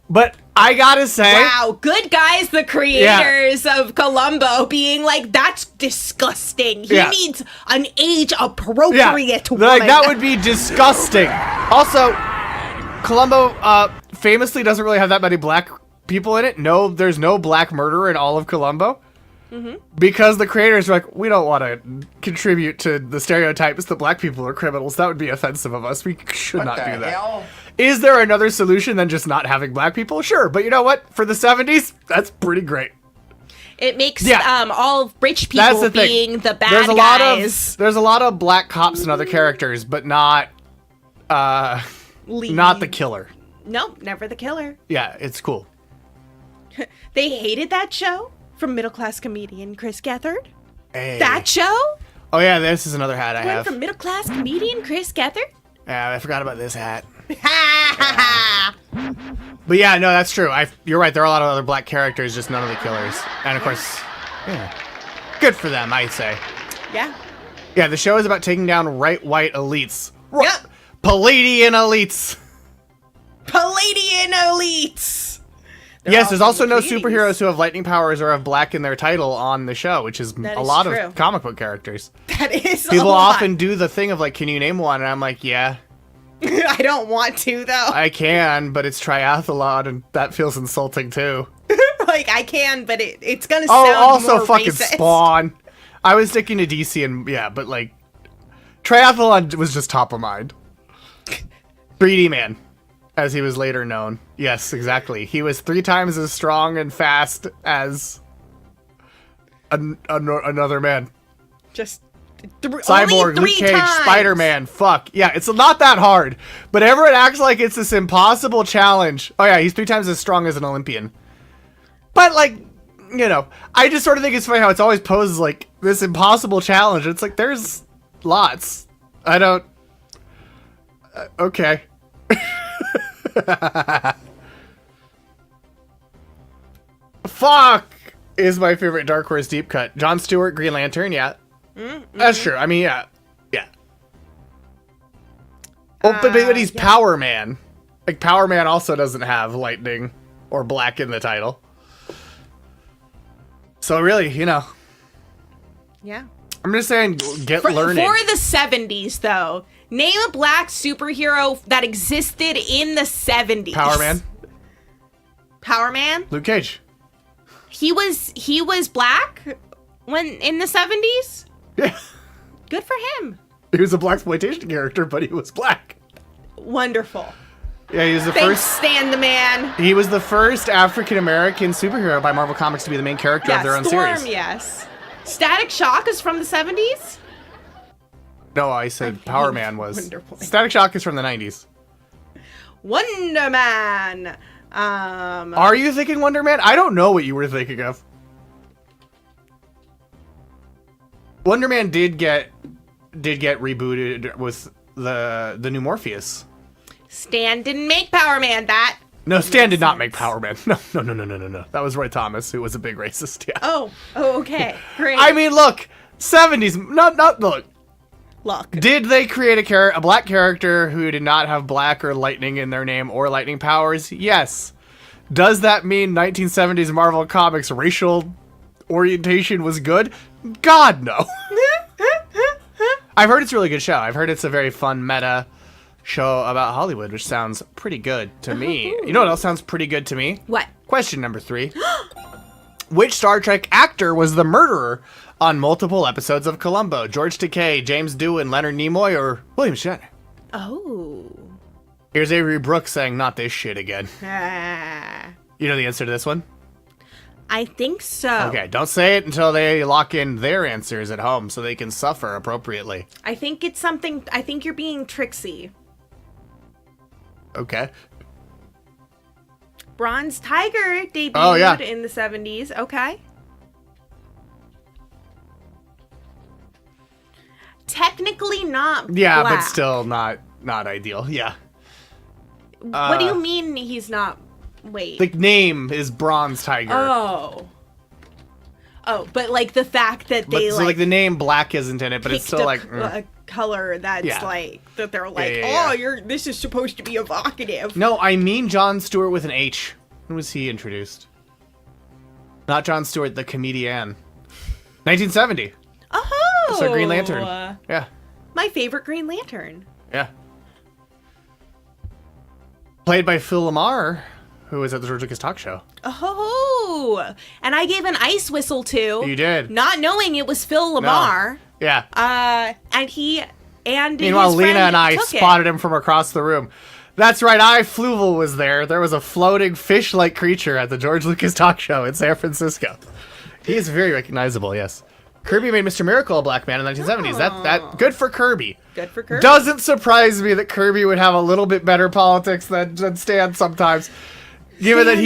S4: But I gotta say...
S2: Wow, good guys, the creators of Columbo being like, that's disgusting. He needs an age-appropriate woman.
S4: Like, that would be disgusting. Also, Columbo famously doesn't really have that many black people in it. No, there's no black murderer in all of Columbo. Because the creators are like, we don't want to contribute to the stereotypes that black people are criminals. That would be offensive of us. We should not do that.
S6: Hell?
S4: Is there another solution than just not having black people? Sure, but you know what? For the 70s, that's pretty great.
S2: It makes
S4: Yeah.
S2: all rich
S4: That's
S2: people
S4: the thing.
S2: being the bad
S4: There's a
S2: guys.
S4: there's a lot of black cops and other characters, but not not the killer.
S2: No, never the killer.
S4: Yeah, it's cool.
S2: They hated that show from middle-class comedian Chris Gethard.
S4: Hey.
S2: That show?
S4: Oh yeah, this is another hat I
S2: Went
S4: have.
S2: from middle-class comedian Chris Gethard?
S4: Yeah, I forgot about this hat.
S2: Ha
S4: But yeah, no, that's true. You're right. There are a lot of other black characters, just none of the killers. And of course, yeah, good for them, I'd say.
S2: Yeah.
S4: Yeah, the show is about taking down right-white elites.
S2: Yep.
S4: Palladian elites.
S2: Palladian elites. They're
S4: Yes,
S2: all
S4: there's also no
S2: Pleiades.
S4: superheroes who have lightning powers or have black in their title on the show, which is
S2: That
S4: a
S2: is
S4: lot
S2: true.
S4: of comic book characters.
S2: That is
S4: People
S2: a lot.
S4: often do the thing of like, can you name one? And I'm like, yeah,
S2: I don't want to, though.
S4: I can, but it's triathlon, and that feels insulting too.
S2: Like, I can, but it's gonna
S4: Oh,
S2: sound
S4: also
S2: more
S4: fucking
S2: racist.
S4: Spawn. I was sticking to DC, and yeah, but like, triathlon was just top of mind. 3D Man, as he was later known. Yes, exactly. He was 3 times as strong and fast as another man.
S2: Just
S4: Cyborg,
S2: only
S4: Luke
S2: 3
S4: Cage,
S2: times.
S4: Spider-Man, fuck. Yeah, it's not that hard. But everyone acts like it's this impossible challenge. Oh yeah, he's 3 times as strong as an Olympian. But like, you know, I just sort of think it's funny how it's always posed as like this impossible challenge. It's like, there's lots. I don't... okay. Fuck is my favorite Dark Horse deep cut. Jon Stewart, Green Lantern, yeah. That's true. I mean, yeah. Yeah. Oh, but he's Power Man. Like, Power Man also doesn't have lightning or black in the title. So really,
S2: Yeah.
S4: I'm just saying, get learning.
S2: For the 70s, though, name a black superhero that existed in the 70s.
S4: Power Man.
S2: Power Man?
S4: Luke Cage.
S2: He was black when in the 70s?
S4: Yeah.
S2: Good for him.
S4: He was a blaxploitation character, but he was black.
S2: Wonderful.
S4: Yeah, he was the
S2: Thanks,
S4: first.
S2: Stan the Man.
S4: He was the first African American superhero by Marvel Comics to be the main character of their own
S2: Storm,
S4: series.
S2: yes. Static Shock is from the 70s?
S4: No, I said Power Man was.
S2: Wonderful.
S4: Static Shock is from the 90s.
S2: Wonder Man.
S4: Are you thinking Wonder Man? I don't know what you were thinking of. Wonder Man did get rebooted with the new Morpheus.
S2: Stan didn't make Power Man that.
S4: No, Stan did not make Power Man. No. That was Roy Thomas, who was a big racist. Yeah.
S2: Oh, okay. Great.
S4: I mean, look, 70s. Not look.
S2: Look.
S4: Did they create a black character who did not have black or lightning in their name or lightning powers? Yes. Does that mean 1970s Marvel Comics racial orientation was good? God, no. I've heard it's a really good show. I've heard it's a very fun meta show about Hollywood, which sounds pretty good to me. You know what else sounds pretty good to me?
S2: What?
S4: Question number 3. Which Star Trek actor was the murderer on multiple episodes of Columbo? George Takei, James Doohan, Leonard Nimoy, or William Shatner?
S2: Oh.
S4: Here's Avery Brooks saying, not this shit again.
S2: Ah.
S4: You know the answer to this one?
S2: I think so.
S4: Okay, don't say it until they lock in their answers at home so they can suffer appropriately.
S2: I think it's something. I think you're being tricksy.
S4: Okay.
S2: Bronze Tiger debuted in the 70s. Okay. Technically not
S4: Yeah,
S2: black.
S4: but still not ideal. Yeah.
S2: What do you mean he's not? Wait.
S4: The name is Bronze Tiger.
S2: Oh, but like the fact that they
S4: so the name black isn't in it, but it's
S2: picked
S4: still
S2: a,
S4: like
S2: a color that's
S4: Yeah.
S2: like that they're like,
S4: Yeah.
S2: this is supposed to be evocative.
S4: No, I mean Jon Stewart with an H. When was he introduced? Not Jon Stewart, the comedian. 1970.
S2: Oh,
S4: So Green Lantern. Yeah.
S2: My favorite Green Lantern.
S4: Yeah. Played by Phil Lamar, who was at the George Lucas talk show.
S2: Oh, and I gave an ice whistle to.
S4: You did.
S2: Not knowing it was Phil Lamar.
S4: Yeah.
S2: And
S4: Meanwhile,
S2: his
S4: Lena
S2: friend
S4: and I
S2: took
S4: spotted him from across the room. That's right, Fluval was there. There was a floating fish-like creature at the George Lucas talk show in San Francisco. He is very recognizable, yes. Kirby made Mr. Miracle a black man in the 1970s. That good for Kirby.
S2: Good for Kirby.
S4: Doesn't surprise me that Kirby would have a little bit better politics than Stan sometimes. Given that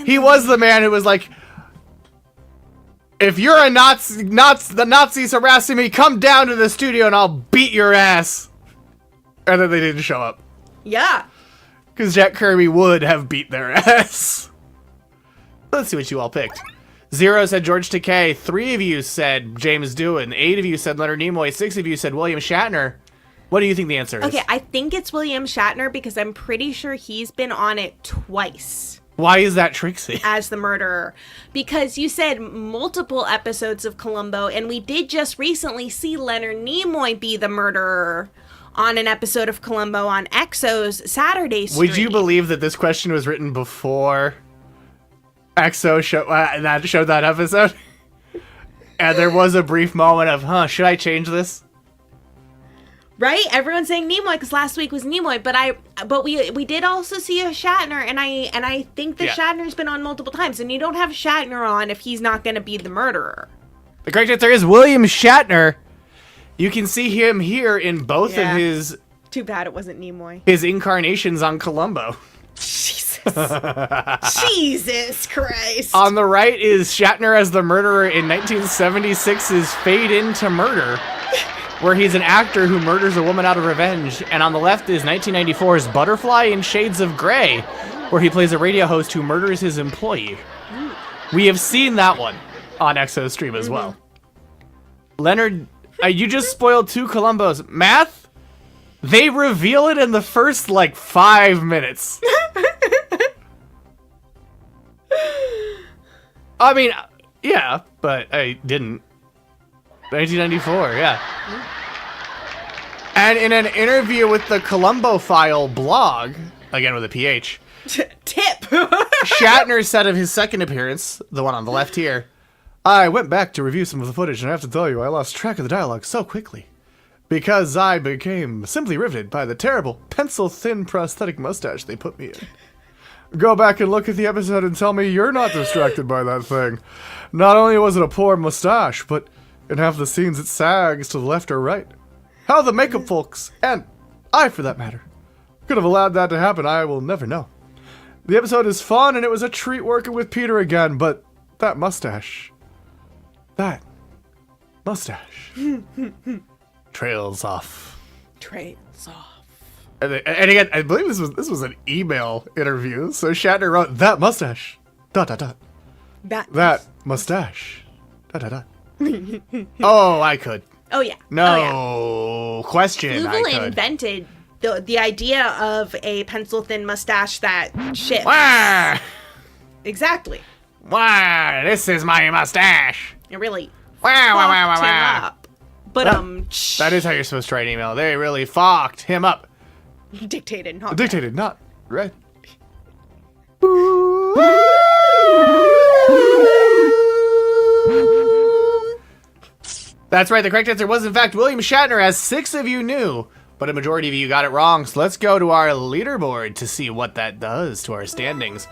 S4: he was the man who was like, if you're a Nazi, the Nazis harassing me, come down to the studio and I'll beat your ass. And then they didn't show up.
S2: Yeah.
S4: Because Jack Kirby would have beat their ass. Let's see what you all picked. 0 said George Takei. 3 of you said James Doohan. 8 of you said Leonard Nimoy. 6 of you said William Shatner. What do you think the answer is?
S2: Okay, I think it's William Shatner because I'm pretty sure he's been on it twice.
S4: Why is that Trixie?
S2: As the murderer. Because you said multiple episodes of Columbo, and we did just recently see Leonard Nimoy be the murderer on an episode of Columbo on EXO's Saturday stream.
S4: Would you believe that this question was written before EXO showed that episode? And there was a brief moment of, should I change this?
S2: Right? Everyone's saying Nimoy because last week was Nimoy, but we did also see a Shatner, and I think that Shatner's been on multiple times, and you don't have Shatner on if he's not going to be the murderer.
S4: The correct answer is William Shatner. You can see him here in both of his...
S2: Too bad it wasn't Nimoy.
S4: His incarnations on Columbo.
S2: Jesus. Jesus Christ.
S4: On the right is Shatner as the murderer in 1976's Fade Into Murder, where he's an actor who murders a woman out of revenge. And on the left is 1994's Butterfly in Shades of Grey, where he plays a radio host who murders his employee. We have seen that one on EXO's stream as well. Leonard, you just spoiled 2 Columbos. Math? They reveal it in the first, 5 minutes. I mean, yeah, but I didn't. 1994, yeah. And in an interview with the Columbo File blog, again with a PH,
S2: Tip.
S4: Shatner said of his second appearance, the one on the left here, I went back to review some of the footage, and I have to tell you, I lost track of the dialogue so quickly. Because I became simply riveted by the terrible, pencil-thin prosthetic mustache they put me in. Go back and look at the episode and tell me you're not distracted by that thing. Not only was it a poor mustache, but in half the scenes it sags to the left or right. How the makeup folks, and I for that matter, could have allowed that to happen, I will never know. The episode is fun and it was a treat working with Peter again, but that mustache... trails off.
S2: Trails off.
S4: And again, I believe this was an email interview. So Shatner wrote, that mustache, ... That mustache, ... Oh, I could.
S2: Oh yeah.
S4: No question. I
S2: Fluval
S4: could.
S2: invented the idea of a pencil thin mustache that shifts.
S4: Wah!
S2: Exactly.
S4: Wah! This is my mustache.
S2: It really
S4: Wah, wah, wah, wah,
S2: fucked him
S4: wah.
S2: up. But
S4: That is how you're supposed to write an email. They really fucked him up.
S2: dictated, not
S4: Dictated, not read. That's right, the correct answer was in fact William Shatner, as 6 of you knew, but a majority of you got it wrong. So let's go to our leaderboard to see what that does to our standings.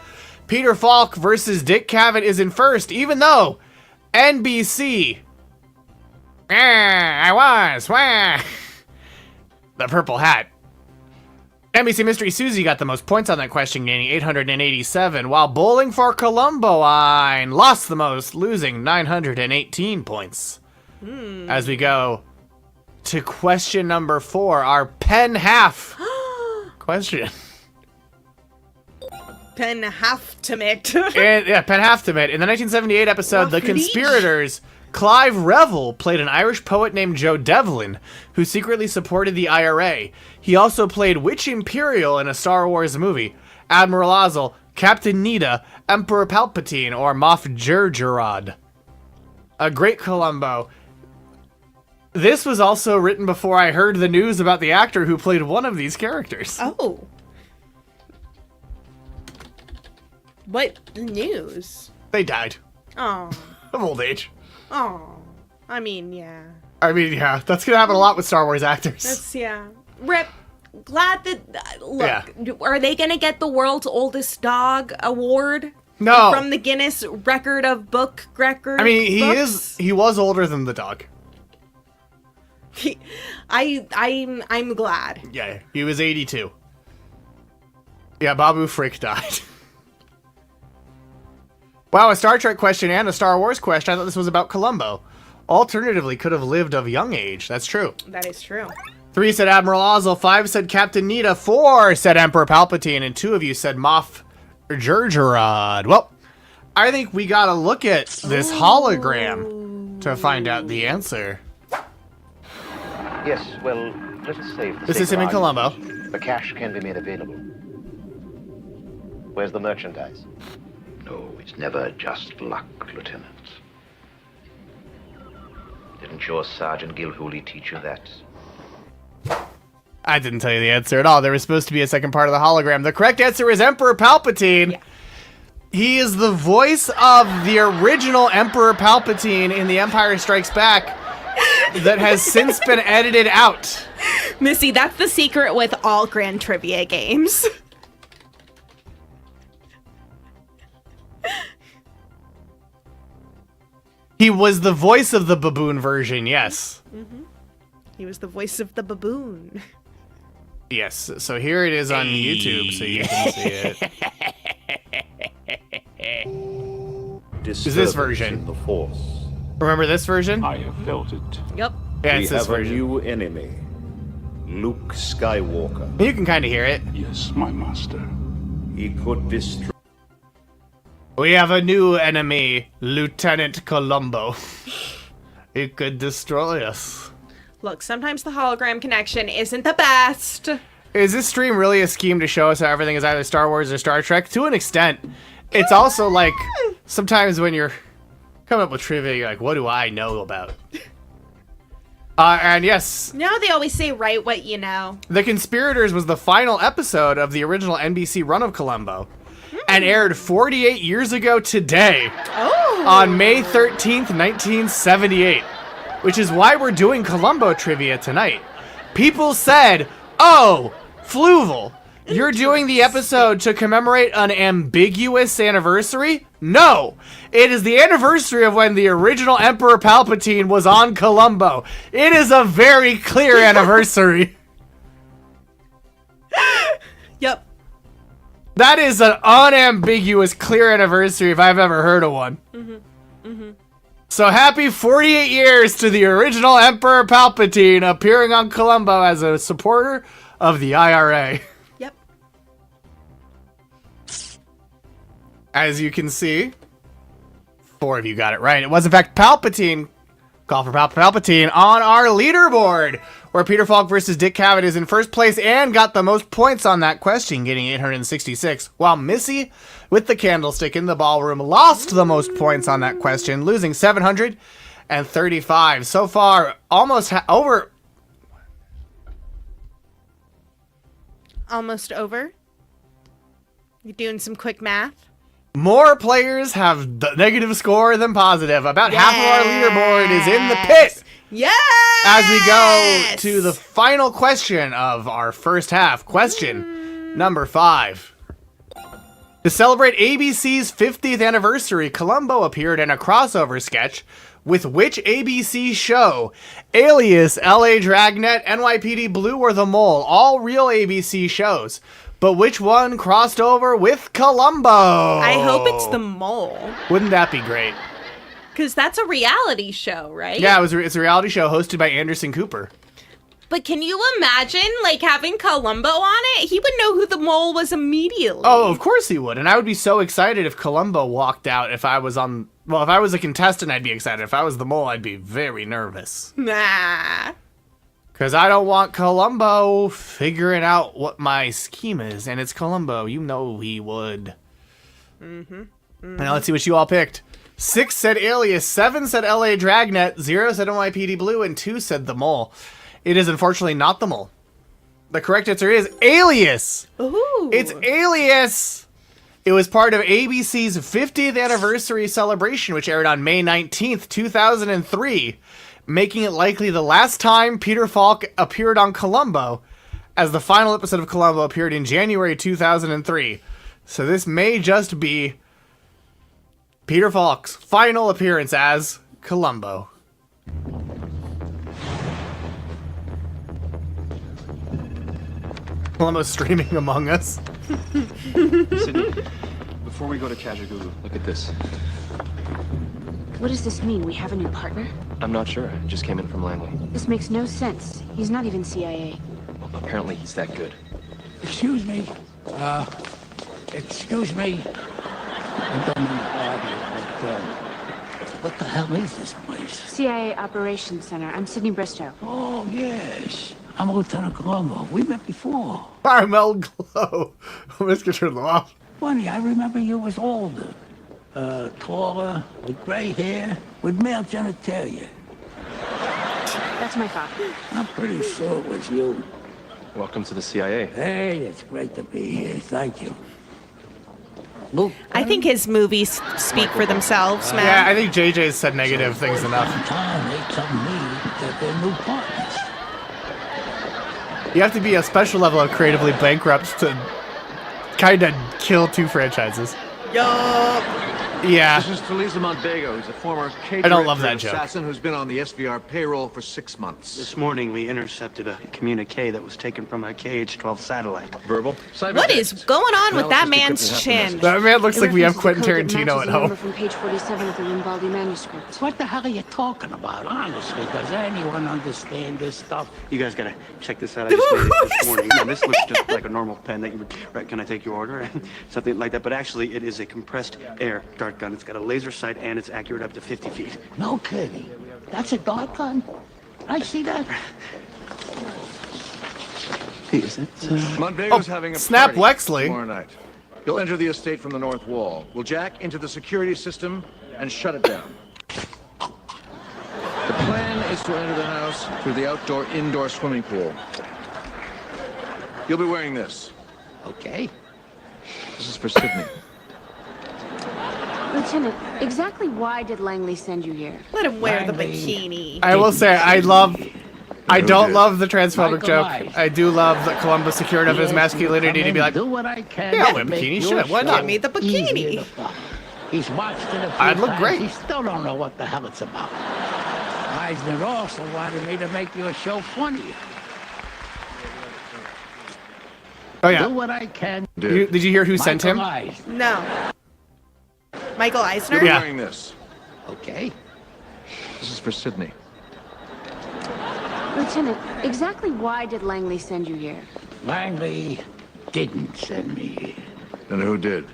S4: Peter Falk versus Dick Cavett is in first, even though NBC... I was, the purple hat. NBC Mystery Susie got the most points on that question, gaining 887, while Bowling for Columbo lost the most, losing 918 points. As we go to question number 4, our pen half question.
S2: Pen half-timate.
S4: Pen half-timate. In the 1978 episode, The
S2: Waffle
S4: Conspirators, Clive Revel played an Irish poet named Joe Devlin, who secretly supported the IRA. He also played Witch Imperial in a Star Wars movie, Admiral Ozzel, Captain Nita, Emperor Palpatine, or Moff Jerjerrod. A great Columbo. This was also written before I heard the news about the actor who played one of these characters.
S2: Oh. What news?
S4: They died
S2: Oh.
S4: of old age.
S2: Oh. I mean, yeah.
S4: I mean, yeah, that's gonna happen a lot with Star Wars actors.
S2: That's, yeah. Rip. Glad that, look,
S4: Yeah.
S2: are they gonna get the world's oldest dog award?
S4: No.
S2: From the Guinness Record of Book Record.
S4: I mean, he was older than the dog.
S2: I'm glad.
S4: Yeah, he was 82. Yeah, Babu Frick died. Wow, a Star Trek question and a Star Wars question. I thought this was about Columbo. Alternatively, could have lived of young age. That's true.
S2: That is true.
S4: 3 said Admiral Ozzel, 5 said Captain Nita, 4 said Emperor Palpatine, and 2 of you said Moff Jerjerrod. Well, I think we gotta look at this hologram to find out the answer.
S5: Yes, well, let's say...
S4: This is him in Columbo.
S5: The cash can be made available. Where's the merchandise? No, it's never just luck, Lieutenant. Didn't your Sergeant Gilhooly teach you that?
S4: I didn't tell you the answer at all. There was supposed to be a second part of the hologram. The correct answer is Emperor Palpatine. Yeah. He is the voice of the original Emperor Palpatine in The Empire Strikes Back that has since been edited out.
S2: Missy, that's the secret with all Grand Trivia games.
S4: He was the voice of the baboon version, yes.
S2: Mm-hmm. He was the voice of the baboon.
S4: Yes, so here it is on YouTube, so you can see it. Is this version?
S7: The Force.
S4: Remember this version?
S7: I have felt it.
S2: Yep.
S4: Yeah,
S7: We
S4: it's this
S7: have a
S4: version.
S7: new enemy, Luke Skywalker.
S4: You can kind of hear it.
S7: Yes, my master. He could destroy.
S4: We have a new enemy, Lieutenant Columbo. He could destroy us.
S2: Look, sometimes the hologram connection isn't the best.
S4: Is this stream really a scheme to show us how everything is either Star Wars or Star Trek? To an extent. It's also like, sometimes when you're coming up with trivia, you're like, what do I know about? And yes.
S2: Now they always say, write what you know.
S4: The Conspirators was the final episode of the original NBC run of Columbo and aired 48 years ago today on May 13th, 1978, which is why we're doing Columbo trivia tonight. People said, oh, Fluval, you're doing the episode to commemorate an ambiguous anniversary? No, it is the anniversary of when the original Emperor Palpatine was on Columbo. It is a very clear anniversary.
S2: Yep.
S4: That is an unambiguous, clear anniversary if I've ever heard of one. So happy 48 years to the original Emperor Palpatine appearing on Columbo as a supporter of the IRA.
S2: Yep.
S4: As you can see, 4 of you got it right. It was, in fact, Palpatine. Call for Palpatine on our leaderboard, where Peter Falk versus Dick Cavett is in first place and got the most points on that question, getting 866, while Missy, with the candlestick in the ballroom, lost the most points on that question, losing 735. So far, almost over.
S2: Almost over. You doing some quick math?
S4: More players have the negative score than positive. About half of our leaderboard is in the pit.
S2: Yes!
S4: As we go to the final question of our first half. Question number 5. To celebrate ABC's 50th anniversary, Columbo appeared in a crossover sketch with which ABC show? Alias, LA Dragnet, NYPD Blue, or The Mole? All real ABC shows. But which one crossed over with Columbo?
S2: I hope it's The Mole.
S4: Wouldn't that be great?
S2: Because that's a reality show, right?
S4: Yeah, it's a reality show hosted by Anderson Cooper.
S2: But can you imagine, like, having Columbo on it? He would know who the mole was immediately.
S4: Oh, of course he would. And I would be so excited if Columbo walked out. If I was on... Well, if I was a contestant, I'd be excited. If I was the mole, I'd be very nervous.
S2: Nah.
S4: Because I don't want Columbo figuring out what my scheme is. And it's Columbo. You know he would. Now let's see what you all picked. 6 said Alias, 7 said LA Dragnet, 0 said NYPD Blue, and 2 said The Mole. It is unfortunately not The Mole. The correct answer is Alias.
S2: Ooh.
S4: It's Alias. It was part of ABC's 50th anniversary celebration, which aired on May 19th, 2003, making it likely the last time Peter Falk appeared on Columbo, as the final episode of Columbo appeared in January 2003. So this may just be Peter Falk's final appearance as Columbo. Columbo's streaming Among Us.
S8: Sydney, before we go to Kajagoogoo, look at this.
S9: What does this mean? We have a new partner?
S8: I'm not sure. I just came in from Langley.
S9: This makes no sense. He's not even CIA.
S8: Well, apparently he's that good.
S10: Excuse me. Excuse me. I don't mean to bother you, but, what the hell is this place?
S9: CIA Operations Center. I'm Sydney Bristow.
S10: Oh, yes. I'm Lieutenant Columbo. We met before.
S4: I'm El Glow. I'm just gonna turn them off.
S10: Funny, I remember you was older. Taller, with gray hair, with male genitalia.
S9: That's my father.
S10: I'm pretty sure it was you.
S8: Welcome to the CIA.
S10: Hey, it's great to be here. Thank you. Luke,
S2: I think his movies speak for themselves, man.
S4: Yeah, I think JJ's said negative things enough.
S10: Time they tell me that they're new partners.
S4: You have to be a special level of creatively bankrupt to kind of kill 2 franchises.
S2: Yup.
S4: Yeah.
S11: This is Felisa Montego. He's a former
S4: I don't love that joke.
S11: assassin who's been on the SVR payroll for 6 months.
S12: This morning, we intercepted a communique that was taken from a KH-12 satellite.
S11: Verbal?
S2: What is going on with that man's chin?
S4: That man looks like we have Quentin Tarantino at home.
S9: From page 47 of the Rimbaldi manuscript.
S10: What the hell are you talking about? Honestly, does anyone understand this stuff?
S12: You guys gotta check this out. I just made it this morning. Now, this looks just like a normal pen that you would... Right, can I take your order? Something like that. But actually, it is a compressed air dart gun. It's got a laser sight, and it's accurate up to 50 feet.
S10: No kidding. That's a dart gun? I see that.
S12: Hey, is that...
S11: Montego's having a
S4: Snap
S11: party
S4: Wexley.
S11: tomorrow night. You'll enter the estate from the north wall. We'll jack into the security system and shut it down. The plan is to enter the house through the outdoor-indoor swimming pool. You'll be wearing this.
S10: Okay.
S11: This is for Sydney.
S9: Lieutenant, exactly why did Langley send you here?
S2: Let him wear the
S10: Langley.
S2: bikini.
S4: I will say, I don't
S11: did?
S4: love the transphobic
S10: Michael
S4: joke.
S10: Myers.
S4: I do love that Columbo secured of his
S10: He asked me
S4: masculinity
S10: come
S4: to be
S10: in,
S4: like,
S10: do what I can
S4: yeah, I'll
S10: to
S4: wear a
S10: make
S4: bikini,
S10: your
S4: shit, why
S10: show
S4: not?
S2: Give me the bikini.
S10: easier to follow. He's watched it a few
S4: I'd look
S10: times.
S4: great.
S10: He still don't know what the hell it's about. Eisner also wanted me to make your show funnier.
S4: oh yeah.
S10: Do what I can.
S4: Did you hear who sent him?
S10: Michael Eisner.
S2: No. Michael Eisner?
S11: You'll be
S4: Yeah.
S11: wearing this.
S10: Okay.
S11: This is for Sydney.
S9: Lieutenant, exactly why did Langley send you here?
S10: Langley didn't send me here.
S11: Then who did?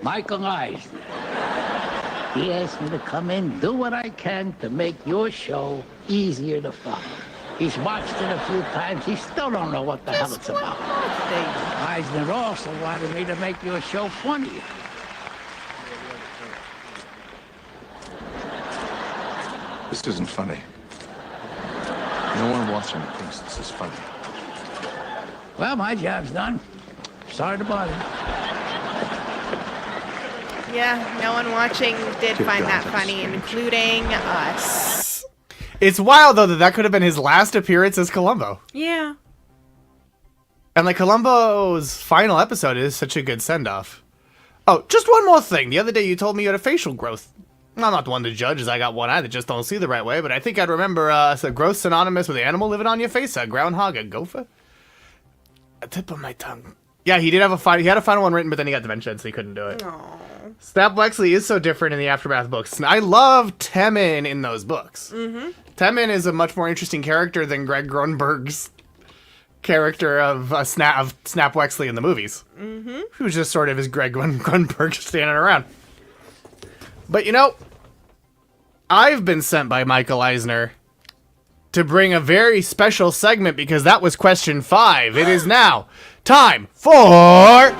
S10: Michael Eisner. He asked me to come in, do what I can to make your show easier to follow. He's watched it a few times. He still don't know what the hell it's about. Eisner also wanted me to make your show funnier.
S11: This isn't funny. No one watching thinks this is funny.
S10: Well, my job's done. Sorry to bother you.
S2: Yeah, no one watching did
S11: Good
S2: find
S11: God,
S2: that
S11: that's
S2: funny,
S11: strange.
S2: including us.
S4: It's wild though that could have been his last appearance as Columbo.
S2: Yeah.
S4: And like Columbo's final episode is such a good send-off. Oh, just one more thing. The other day you told me you had a facial growth. I'm not the one to judge, as I got one eye that just don't see the right way, but I think I'd remember a growth synonymous with an animal living on your face, a groundhog, a gopher. A tip of my tongue. Yeah, he did have he had a final one written, but then he got dementia, so he couldn't do it. Snap Wexley is so different in the Aftermath books. I love Temin in those books. Mm-hmm. Temin is a much more interesting character than Greg Grunberg's character of Snap Wexley in the movies. Mm-hmm. Who just sort of is Greg Grunberg standing around. But you know, I've been sent by Michael Eisner to bring a very special segment because that was question 5. It is now time for...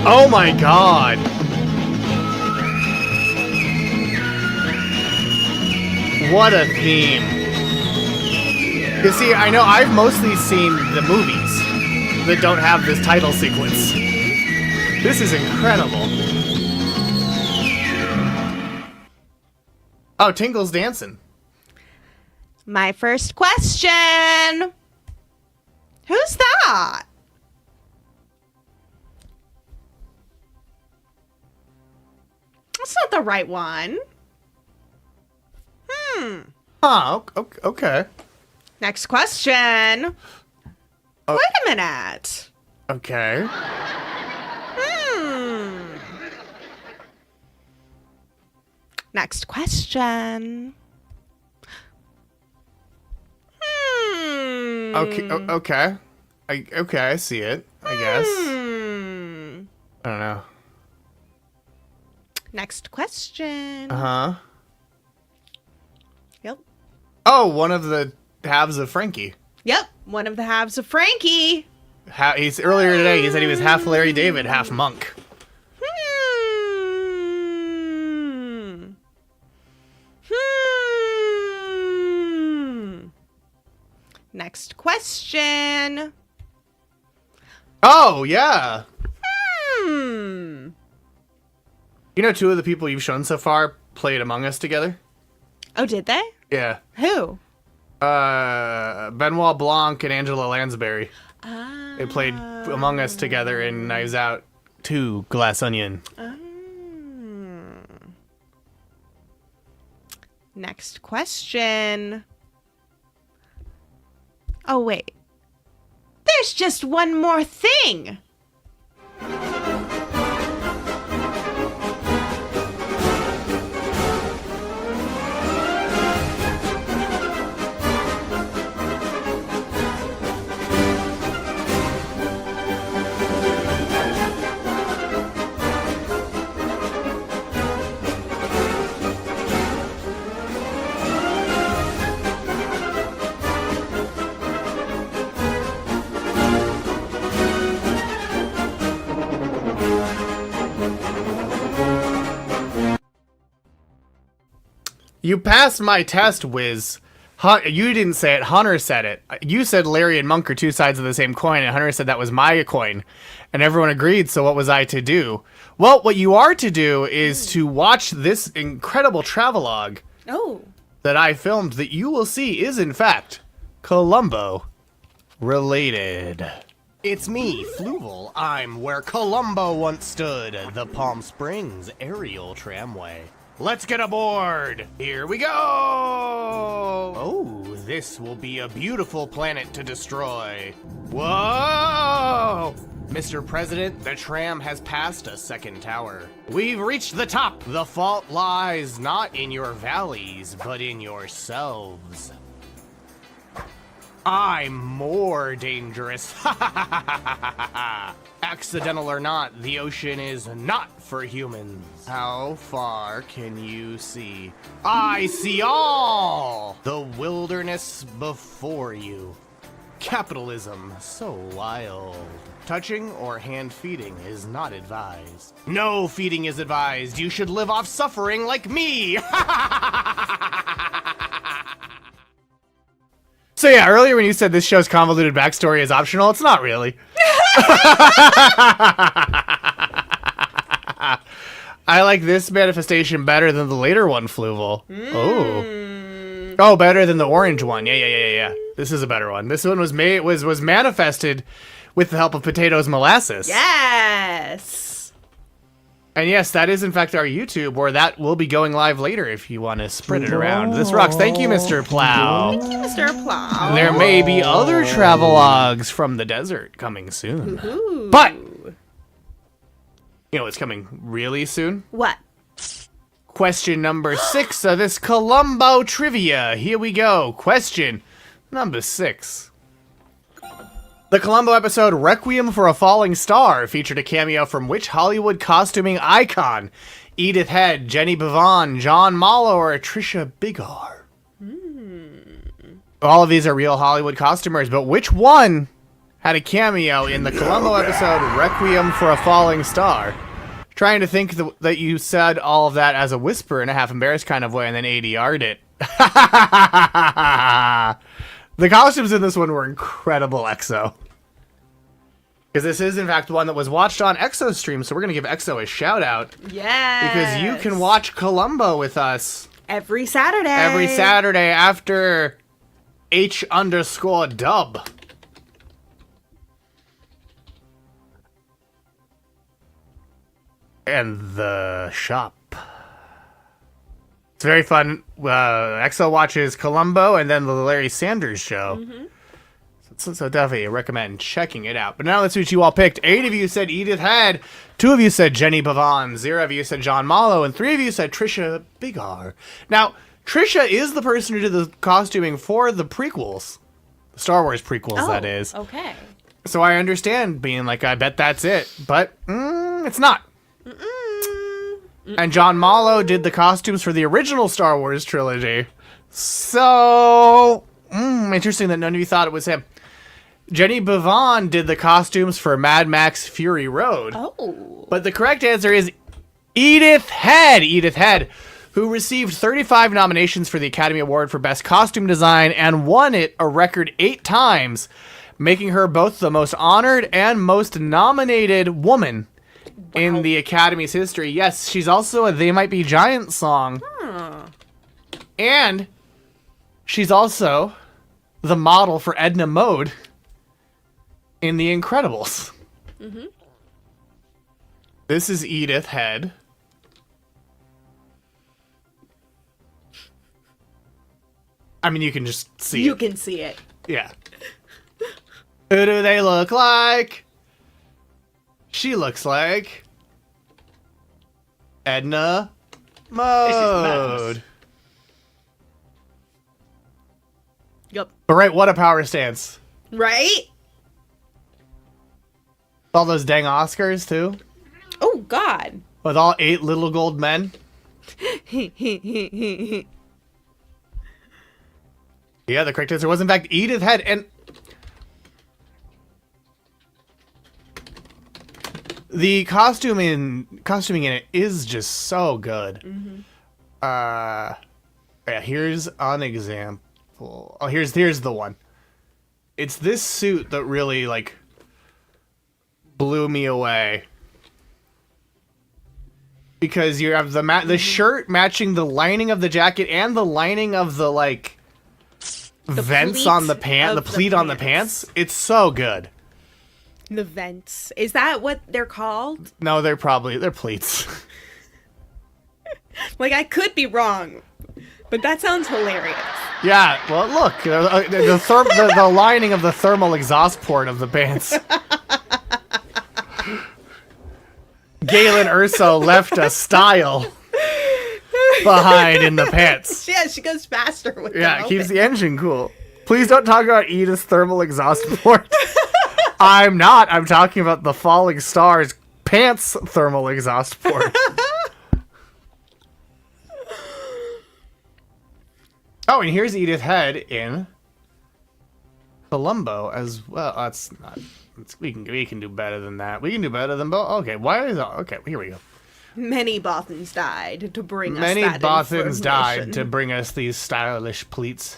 S4: Oh my god! What a theme. You see, I know I've mostly seen the movies that don't have this title sequence. This is incredible. Oh, Tingle's dancing.
S2: My first question. Who's that? That's not the right one.
S4: Oh, okay.
S2: Next question. Wait a minute.
S4: Okay.
S2: Next question.
S4: Okay. I see it, I guess. I don't know.
S2: Next question.
S4: Uh-huh.
S2: Yep.
S4: Oh, one of the halves of Frankie.
S2: Yep. One of the halves of Frankie.
S4: He's earlier today. He said he was half Larry David, half Monk.
S2: Next question.
S4: Oh yeah.
S2: Hmm.
S4: You know, 2 of the people you've shown so far played Among Us together.
S2: Oh, did they?
S4: Yeah.
S2: Who?
S4: Benoit Blanc and Angela Lansbury. They played Among Us together in Knives Out 2, Glass Onion.
S2: Next question. Oh, wait. There's just one more thing.
S4: You passed my test, Wiz. You didn't say it. Hunter said it. You said Larry and Monk are two sides of the same coin, and Hunter said that was my coin. And everyone agreed, so what was I to do? Well, what you are to do is to watch this incredible travelogue that I filmed that you will see is, in fact, Columbo related. It's me, Fluval. I'm where Columbo once stood, the Palm Springs aerial tramway. Let's get aboard! Here we go! Oh, this will be a beautiful planet to destroy. Whoa! Mr. President, the tram has passed a second tower. We've reached the top. The fault lies not in your valleys, but in yourselves. I'm more dangerous. Accidental or not, the ocean is not for humans. How far can you see? I see all! The wilderness before you. Capitalism, so wild. Touching or hand feeding is not advised. No feeding is advised. You should live off suffering like me. So yeah, earlier when you said this show's convoluted backstory is optional, it's not really. I like this manifestation better than the later one, Fluval. Oh, better than the orange one. Yeah. This is a better one. This one was manifested with the help of Potatoes Molasses.
S2: Yes.
S4: And yes, that is in fact our YouTube, where that will be going live later if you want to spread it around. This rocks. Thank you, Mr. Plow.
S2: Thank you, Mr. Plow.
S4: There may be other travelogues from the desert coming soon.
S2: Ooh.
S4: But, you know what's coming really soon?
S2: What?
S4: Question number 6 of this Columbo trivia. Here we go. Question number 6. The Columbo episode Requiem for a Falling Star featured a cameo from which Hollywood costuming icon? Edith Head, Jenny Bavon, John Mallo, or Trisha Bigar? All of these are real Hollywood costumers, but which one had a cameo in the Columbo episode Requiem for a Falling Star? Trying to think that you said all of that as a whisper in a half-embarrassed kind of way and then ADR'd it. The costumes in this one were incredible, EXO. Because this is, in fact, one that was watched on EXO's stream, so we're going to give EXO a shout-out.
S2: Yes.
S4: Because you can watch Columbo with us.
S2: Every Saturday.
S4: Every Saturday after H_dub. And the shop. It's very fun. EXO watches Columbo and then the Larry Sanders Show. So definitely recommend checking it out. But now let's see what you all picked. 8 of you said Edith Head. 2 of you said Jenny Bavon. 0 of you said John Mallo. And 3 of you said Trisha Bigar. Now, Trisha is the person who did the costuming for the prequels. The Star Wars prequels, that is.
S2: Okay.
S4: So I understand being like, I bet that's it. But it's not. And John Mallo did the costumes for the original Star Wars trilogy. So, interesting that none of you thought it was him. Jenny Bavon did the costumes for Mad Max Fury Road.
S2: Oh.
S4: But the correct answer is Edith Head. Edith Head, who received 35 nominations for the Academy Award for Best Costume Design and won it a record 8 times, making her both the most honored and most nominated woman in the Academy's history. Yes, she's also a They Might Be Giants song. And she's also the model for Edna Mode in The Incredibles.
S2: Mm-hmm.
S4: This is Edith Head. I mean, you can just see
S2: You
S4: it.
S2: can see it.
S4: Yeah. Who do they look like? She looks like Edna Mode.
S2: Yep.
S4: But right, what a power stance.
S2: Right?
S4: All those dang Oscars, too.
S2: Oh, God.
S4: With all 8 little gold men. Yeah, the correct answer was, in fact, Edith Head. And the costuming in it is just so good.
S2: Mm-hmm.
S4: Yeah, here's an example. Oh, here's the one. It's this suit that really, like, blew me away. Because you have the shirt matching the lining of the jacket and the lining of the, like, vents on the pant, the pleat on the pants. It's so good.
S2: The vents. Is that what they're called?
S4: No, they're pleats.
S2: Like, I could be wrong, but that sounds hilarious.
S4: Yeah, well, look, the lining of the thermal exhaust port of the pants. Galen Urso left a style behind in the pants.
S2: Yeah, she goes faster with
S4: Yeah,
S2: them
S4: it keeps
S2: open.
S4: the engine cool. Please don't talk about Edith's thermal exhaust port. I'm not. I'm talking about the Falling Stars pants thermal exhaust port. Oh, and here's Edith Head in Columbo as well. That's not. We can do better than that. We can do better than both. Okay, why is okay? Here we go.
S2: Many Bothans died to bring us
S4: Many
S2: that
S4: Bothans died
S2: information.
S4: to bring us these stylish pleats.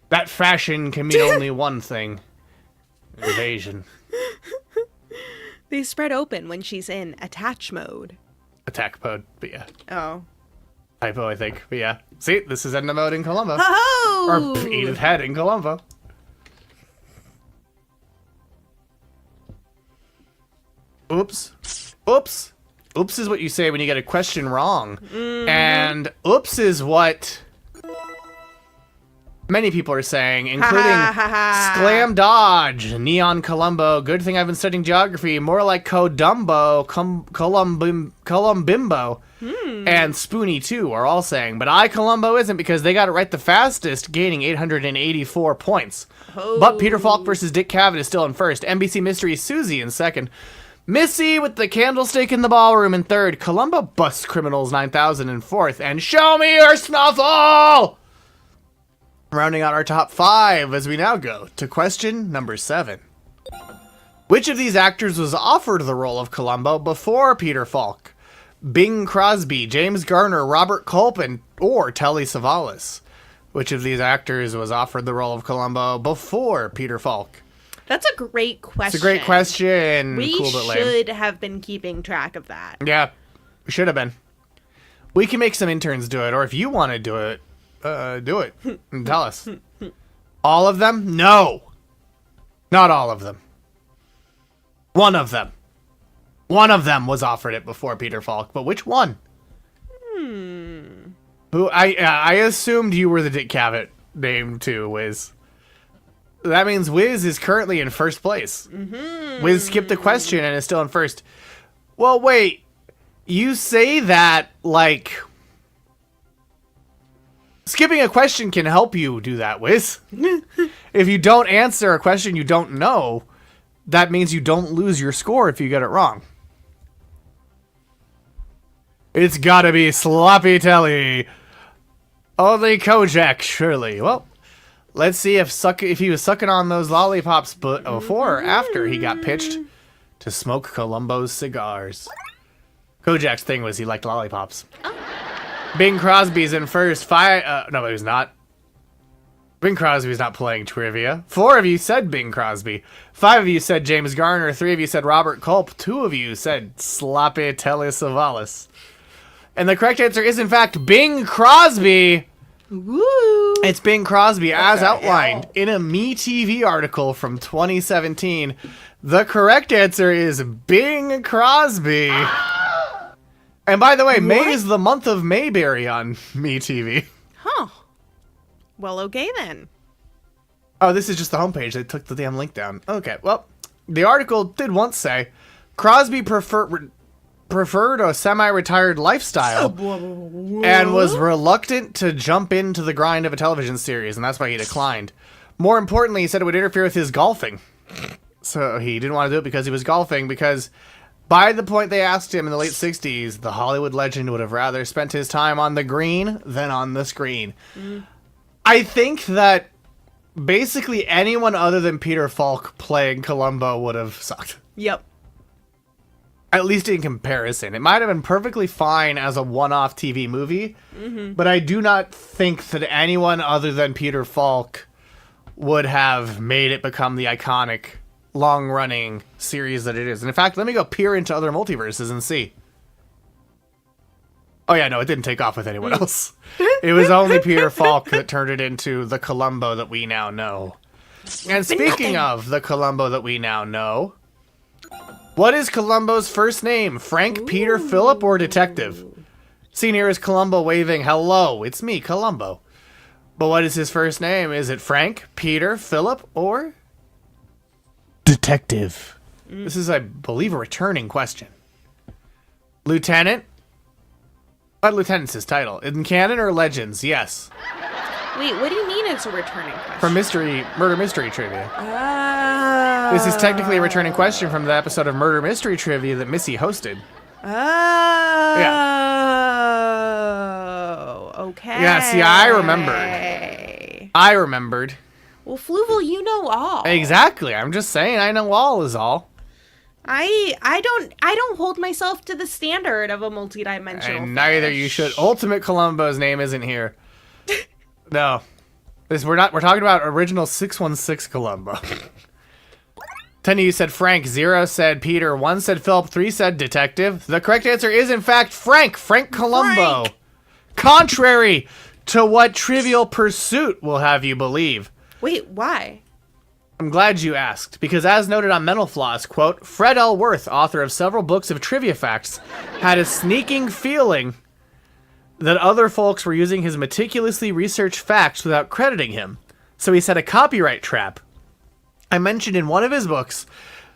S4: That fashion can mean only one thing. Invasion.
S2: They spread open when she's in attach mode.
S4: Attack mode, but yeah.
S2: Oh.
S4: Typo, I think. But yeah. See, this is Edna Mode in Columbo.
S2: Oh!
S4: Or Edith Head in Columbo. Oops. Oops. Oops is what you say when you get a question wrong.
S2: Mm-hmm.
S4: And oops is what many people are saying, including Sclam Dodge, Neon Columbo, good thing I've been studying geography, more like Codumbo, Columbimbo, and Spoony too are all saying, but I Columbo isn't because they got it right the fastest, gaining 884 points.
S2: Oh.
S4: But Peter Falk versus Dick Cavett is still in first, NBC Mystery Susie in second, Missy with the candlestick in the ballroom in third, Columbo busts criminals 9,000 in fourth, and show me your snuffle! Rounding out our top 5 as we now go to question number 7. Which of these actors was offered the role of Columbo before Peter Falk? Bing Crosby, James Garner, Robert Culp, or Telly Savalas? Which of these actors was offered the role of Columbo before Peter Falk?
S2: That's a great question.
S4: It's a great question.
S2: We
S4: Cool, but lame.
S2: should have been keeping track of that.
S4: Yeah, we should have been. We can make some interns do it, or if you want to do it, do it and tell us. All of them? No. Not all of them. One of them. One of them was offered it before Peter Falk, but which one? Who? I assumed you were the Dick Cavett name too, Wiz. That means Wiz is currently in first place. Wiz skipped the question and is still in first. Well, wait. You say that like... Skipping a question can help you do that, Wiz. If you don't answer a question you don't know, that means you don't lose your score if you get it wrong. It's gotta be Sloppy Telly. Only Kojak, surely. Well, let's see if he was sucking on those lollipops before or after he got pitched to smoke Columbo's cigars. Kojak's thing was he liked lollipops. Bing Crosby's in first. No, he was not. Bing Crosby's not playing trivia. 4 of you said Bing Crosby. 5 of you said James Garner. 3 of you said Robert Culp. 2 of you said Sloppy Telly Savalas. And the correct answer is, in fact, Bing Crosby.
S2: Woo!
S4: It's Bing Crosby, as outlined in a MeTV article from 2017. The correct answer is Bing Crosby. And by the way, May is the month of Mayberry on MeTV.
S2: Huh. Well, okay then.
S4: Oh, this is just the homepage. They took the damn link down. Okay, well, the article did once say Crosby preferred a semi-retired lifestyle and was reluctant to jump into the grind of a television series, and that's why he declined. More importantly, he said it would interfere with his golfing. So he didn't want to do it because he was golfing, because by the point they asked him in the late 60s, the Hollywood legend would have rather spent his time on the green than on the screen. I think that basically anyone other than Peter Falk playing Columbo would have sucked.
S2: Yep.
S4: At least in comparison. It might have been perfectly fine as a one-off TV movie, but I do not think that anyone other than Peter Falk would have made it become the iconic, long-running series that it is. And in fact, let me go peer into other multiverses and see. Oh yeah, no, it didn't take off with anyone else. It was only Peter Falk that turned it into the Columbo that we now know. And speaking of the Columbo that we now know, what is Columbo's first name? Frank, Peter, Philip, or Detective? Seen here is Columbo waving, hello, it's me, Columbo. But what is his first name? Is it Frank, Peter, Philip, or Detective? This is, I believe, a returning question. Lieutenant? What lieutenant's his title? In canon or legends? Yes.
S2: Wait, what do you mean it's a returning question?
S4: From Murder Mystery Trivia. This is technically a returning question from the episode of Murder Mystery Trivia that Missy hosted.
S2: Oh.
S4: Yeah.
S2: Okay.
S4: Yeah, see, I remembered.
S2: Well, Fluval, you know all.
S4: Exactly. I'm just saying I know all is all.
S2: I don't hold myself to the standard of a multidimensional.
S4: And neither you should. Ultimate Columbo's name isn't here. No. We're talking about original 616 Columbo. 10 of you said Frank, 0 said Peter, 1 said Philip, 3 said Detective. The correct answer is, in fact, Frank Columbo. Frank. Contrary to what Trivial Pursuit will have you believe.
S2: Wait, why?
S4: I'm glad you asked, because as noted on Mental Floss, quote, Fred L. Worth, author of several books of trivia facts, had a sneaking feeling that other folks were using his meticulously researched facts without crediting him. So he set a copyright trap. I mentioned in one of his books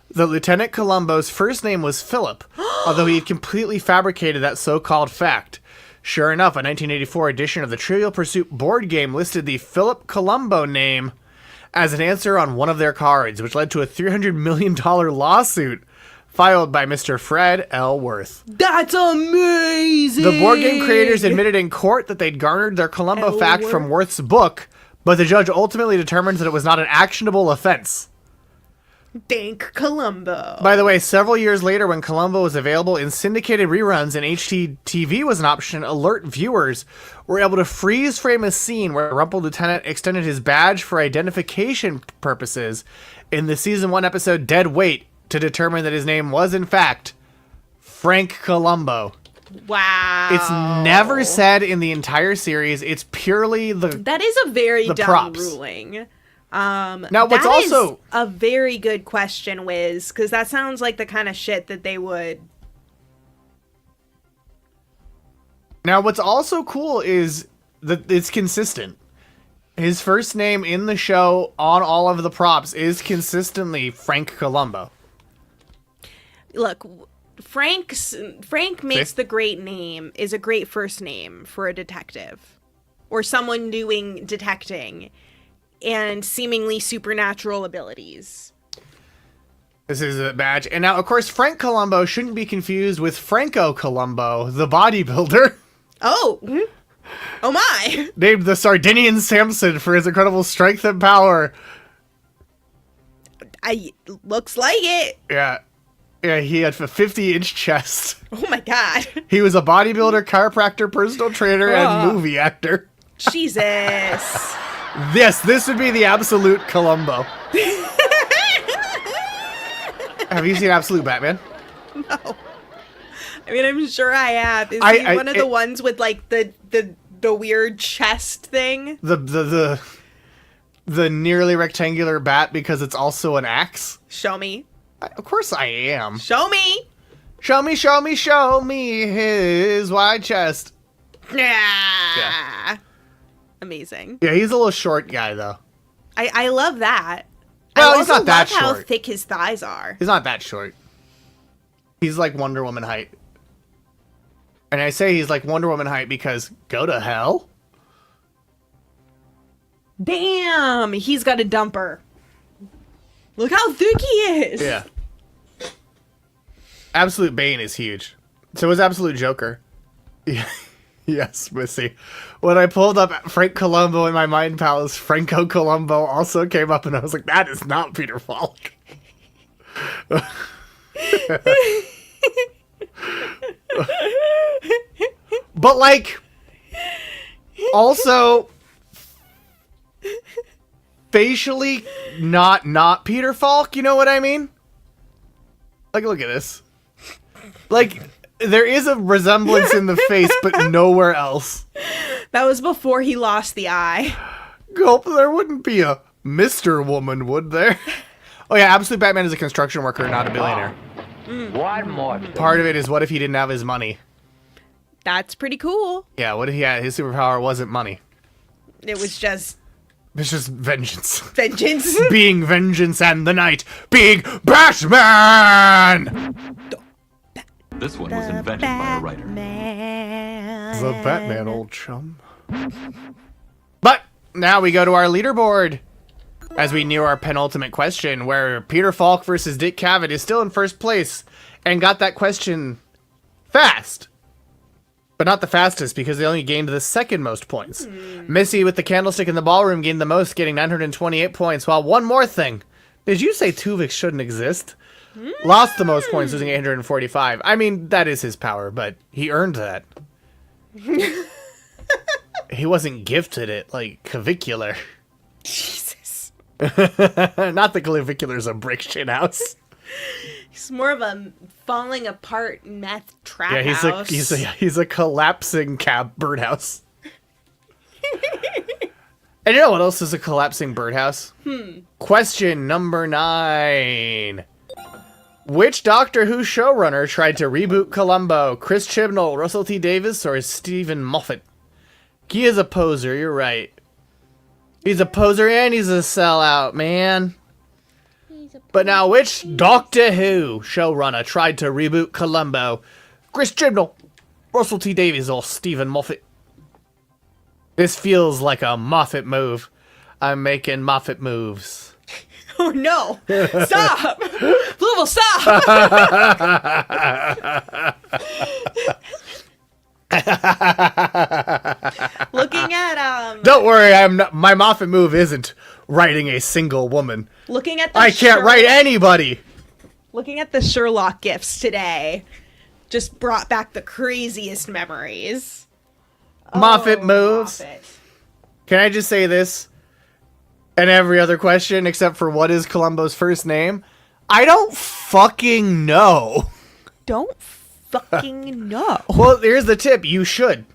S4: that Lieutenant Columbo's first name was Philip, although he had completely fabricated that so-called fact. Sure enough, a 1984 edition of the Trivial Pursuit board game listed the Philip Columbo name as an answer on one of their cards, which led to a $300 million lawsuit filed by Mr. Fred L. Worth.
S2: That's amazing!
S4: The board game creators admitted in court that they'd garnered their Columbo fact from Worth's book, but the judge ultimately determined that it was not an actionable offense.
S2: Thank Columbo.
S4: By the way, several years later, when Columbo was available in syndicated reruns and HDTV was an option, alert viewers were able to freeze frame a scene where Rumpled Lieutenant extended his badge for identification purposes in the season 1 episode Dead Weight to determine that his name was, in fact, Frank Columbo.
S2: Wow.
S4: It's never said in the entire series. It's purely
S2: That is a very dumb
S4: props.
S2: ruling.
S4: Now, what's also
S2: is a very good question, Wiz, because that sounds like the kind of shit that they would.
S4: Now, what's also cool is that it's consistent. His first name in the show on all of the props is consistently Frank Columbo.
S2: Look, Frank makes the great name, is a great first name for a detective or someone doing detecting and seemingly supernatural abilities.
S4: This is a badge. And now, of course, Frank Columbo shouldn't be confused with Franco Columbo, the bodybuilder.
S2: Oh. Oh my.
S4: Named the Sardinian Samson for his incredible strength and power.
S2: Looks like it.
S4: Yeah. Yeah, he had a 50-inch chest.
S2: Oh my god.
S4: He was a bodybuilder, chiropractor, personal trainer, and movie actor.
S2: Jesus.
S4: This would be the absolute Columbo. Have you seen Absolute Batman?
S2: No. I mean, I'm sure I have. Is he one of the ones with like the the weird chest thing.
S4: The nearly rectangular bat because it's also an axe.
S2: Show me.
S4: Of course I am.
S2: Show me.
S4: Show me, show me, show me his wide chest.
S2: Yeah. Amazing.
S4: Yeah, he's a little short guy though.
S2: I love that.
S4: Well,
S2: I
S4: he's
S2: also
S4: not that
S2: love how
S4: short.
S2: thick his thighs are.
S4: He's not that short. He's like Wonder Woman height. And I say he's like Wonder Woman height because go to hell.
S2: Damn, he's got a dumper. Look how thick he is.
S4: Yeah. Absolute Bane is huge. So is Absolute Joker. Yeah. Yes, Missy. When I pulled up Frank Columbo in my mind palace, Franco Columbo also came up and I was like, that is not Peter Falk. But like, also facially not Peter Falk, you know what I mean? Like, look at this. Like, there is a resemblance in the face, but nowhere else.
S2: That was before he lost the eye.
S4: Gulp, there wouldn't be a Mr. Woman, would there? Oh yeah, Absolute Batman is a construction worker, not a billionaire.
S10: One more thing.
S4: Part of it is what if he didn't have his money?
S2: That's pretty cool.
S4: Yeah, what if he had his superpower wasn't money?
S2: It was just
S4: It's just vengeance.
S2: vengeance.
S4: Being vengeance and the night being Batman!
S13: This one was invented by a writer.
S4: The Batman, old chum. But now we go to our leaderboard as we near our penultimate question, where Peter Falk versus Dick Cavett is still in first place and got that question fast. But not the fastest because they only gained the second most points. Missy with the candlestick in the ballroom gained the most, getting 928 points. While one more thing. Did you say Tuvix shouldn't exist? Lost the most points, losing 845. I mean, that is his power, but he earned that. He wasn't gifted it like Clavicular.
S2: Jesus.
S4: Not that Clavicular's a brick shit house.
S2: He's more of a falling apart meth trap
S4: Yeah,
S2: house.
S4: he's a collapsing birdhouse. And you know what else is a collapsing birdhouse? Question number 9. Which Doctor Who showrunner tried to reboot Columbo? Chris Chibnall, Russell T Davies, or Stephen Moffat? He is a poser, you're right. He's a poser and he's a sellout, man. But now, which Doctor Who showrunner tried to reboot Columbo? Chris Chibnall, Russell T Davies, or Stephen Moffat? This feels like a Moffat move. I'm making Moffat moves.
S2: Oh no! Stop! Fluval, stop! Looking at
S4: Don't worry, my Moffat move isn't writing a single woman.
S2: Looking at the
S4: I can't write anybody.
S2: Looking at the Sherlock gifts today, just brought back the craziest memories.
S4: Moffat moves.
S2: Moffat.
S4: Can I just say this? And every other question except for what is Columbo's first name? I don't fucking know.
S2: Don't fucking know.
S4: Well, here's the tip. You should.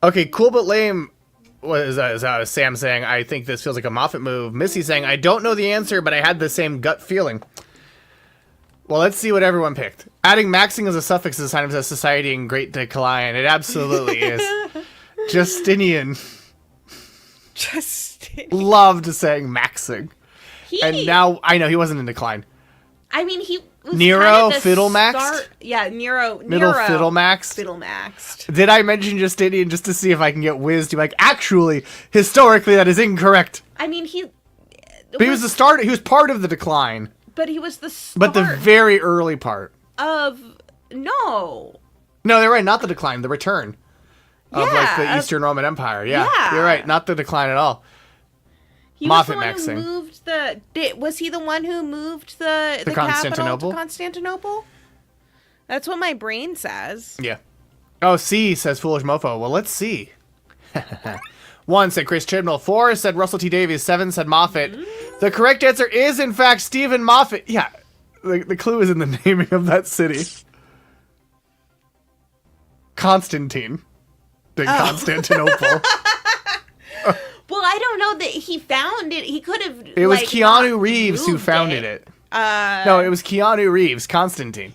S4: Okay, cool but lame. What is that? Sam saying, I think this feels like a Moffat move. Missy saying, I don't know the answer, but I had the same gut feeling. Well, let's see what everyone picked. Adding maxing as a suffix is a sign of a society in great decline. It absolutely is. Justinian. Loved saying maxing. And now, I know, he wasn't in decline.
S2: I mean, he was
S4: Nero,
S2: kind of the
S4: fiddle maxed?
S2: start- Yeah, Nero.
S4: Middle fiddle maxed?
S2: Fiddle maxed.
S4: Did I mention Justinian just to see if I can get whizzed? You're like, actually, historically, that is incorrect.
S2: I mean,
S4: But he was the start. He was part of the decline.
S2: But he was the start
S4: But the very early part.
S2: of... No.
S4: No, they're right. Not the decline. The return of like the
S2: Yeah,
S4: Eastern Roman Empire. Yeah,
S2: yeah.
S4: You're right. Not the decline at all.
S2: He
S4: Moffat
S2: was the one
S4: maxing.
S2: who moved the... Was he the one who moved the capital
S4: Constantinople?
S2: to Constantinople? That's what my brain says.
S4: Yeah. Oh, C says Foolish Mofo. Well, let's see. 1 said Chris Chibnall. 4 said Russell T Davies. 7 said Moffat. The correct answer is, in fact, Stephen Moffat. Yeah, the clue is in the naming of that city. Constantine. in Constantinople.
S2: Well, I don't know that he found it. He could have.
S4: It was Keanu Reeves who founded it. No, it was Keanu Reeves, Constantine.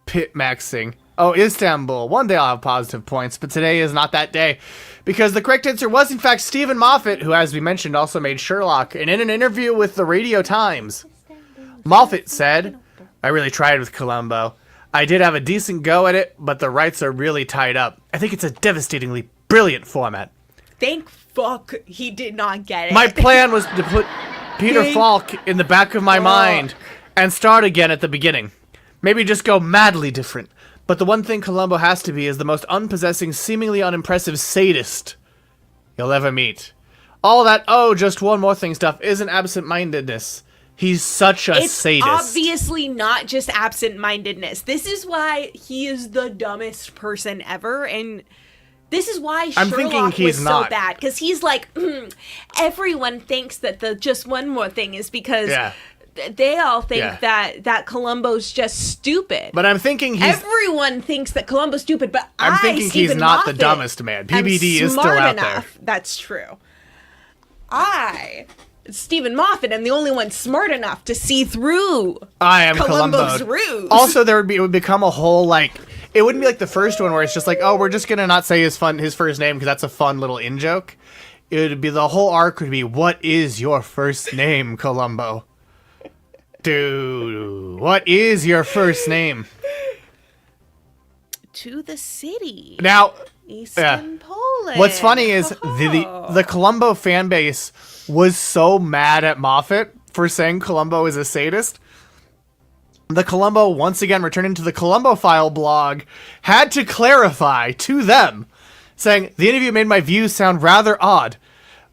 S4: Pit maxing. Oh, Istanbul. One day I'll have positive points, but today is not that day. Because the correct answer was, in fact, Stephen Moffat, who, as we mentioned, also made Sherlock. And in an interview with the Radio Times, Moffat said, I really tried with Columbo. I did have a decent go at it, but the rights are really tied up. I think it's a devastatingly brilliant format.
S2: Thank fuck he did not get it.
S4: My plan was to put Peter Falk in the back of my mind and start again at the beginning. Maybe just go madly different. But the one thing Columbo has to be is the most unpossessing, seemingly unimpressive sadist you'll ever meet. All that, just one more thing stuff isn't absent-mindedness. He's such a sadist.
S2: It's obviously not just absent-mindedness. This is why he is the dumbest person ever, and this is why Sherlock was so bad. Because he's like, everyone thinks that the just one more thing is because they all think that Columbo's just stupid.
S4: But I'm thinking
S2: everyone thinks that Columbo's stupid, but
S4: I'm thinking he's not the dumbest man. PBD is still out there.
S2: That's true. Stephen Moffat, I'm the only one smart enough to see through Columbo's ruse.
S4: Also, it would become a whole, like, it wouldn't be like the first one where it's just like, we're just going to not say his first name because that's a fun little in-joke. It would be, the whole arc would be, what is your first name, Columbo? Dude, what is your first name?
S2: To the city.
S4: Now,
S2: Eastern Poland.
S4: What's funny is the Columbo fan base was so mad at Moffat for saying Columbo is a sadist. The Columbo, once again returning to the Columbo File blog, had to clarify to them, saying, the interview made my views sound rather odd.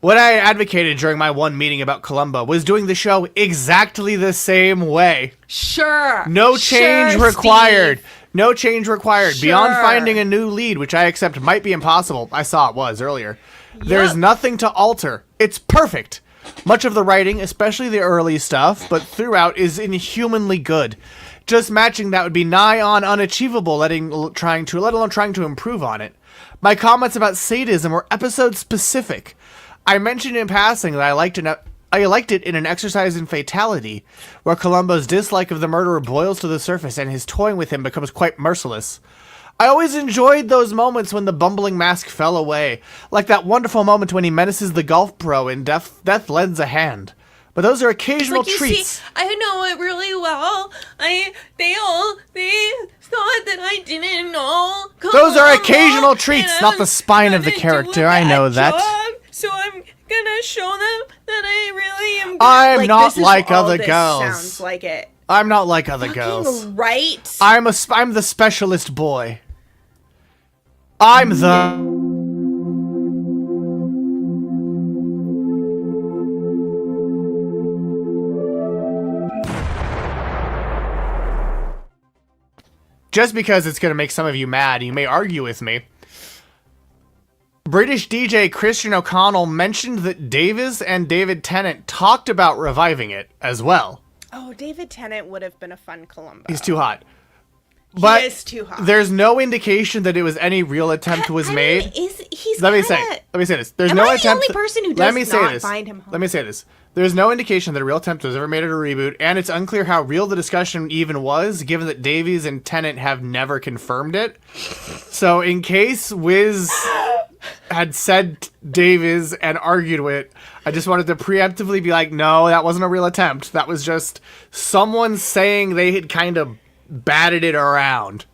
S4: What I advocated during my one meeting about Columbo was doing the show exactly the same way.
S2: Sure.
S4: No change required.
S2: Steve.
S4: No change required.
S2: Sure.
S4: Beyond finding a new lead, which I accept might be impossible. I saw it was earlier. Yep. There's nothing to alter. It's perfect. Much of the writing, especially the early stuff, but throughout is inhumanly good. Just matching that would be nigh on unachievable, let alone trying to improve on it. My comments about sadism were episode specific. I mentioned in passing that I liked it in an exercise in fatality, where Columbo's dislike of the murderer boils to the surface and his toying with him becomes quite merciless. I always enjoyed those moments when the bumbling mask fell away, like that wonderful moment when he menaces the golf pro and death lends a hand. But those are occasional treats.
S2: See, I know it really well. They thought that I didn't know.
S4: Those are occasional treats, not the spine of the character. I know that.
S2: So I'm gonna show them that I really am good.
S4: I'm not like other girls.
S2: Sounds like it.
S4: I'm not like other girls.
S2: Right?
S4: I'm the specialist boy. I'm the... Just because it's going to make some of you mad, you may argue with me. British DJ Christian O'Connell mentioned that Davis and David Tennant talked about reviving it as well.
S2: Oh, David Tennant would have been a fun Columbo.
S4: He's too hot. But
S2: he is too hot.
S4: There's no indication that it was any real attempt was made. Let me say this. There's no attempt.
S2: Am I the only person who does not find him hot?
S4: Let me say this. There's no indication that a real attempt was ever made at a reboot, and it's unclear how real the discussion even was, given that Davies and Tennant have never confirmed it. So in case Wiz had said Davies and argued with it, I just wanted to preemptively be like, no, that wasn't a real attempt. That was just someone saying they had kind of batted it around.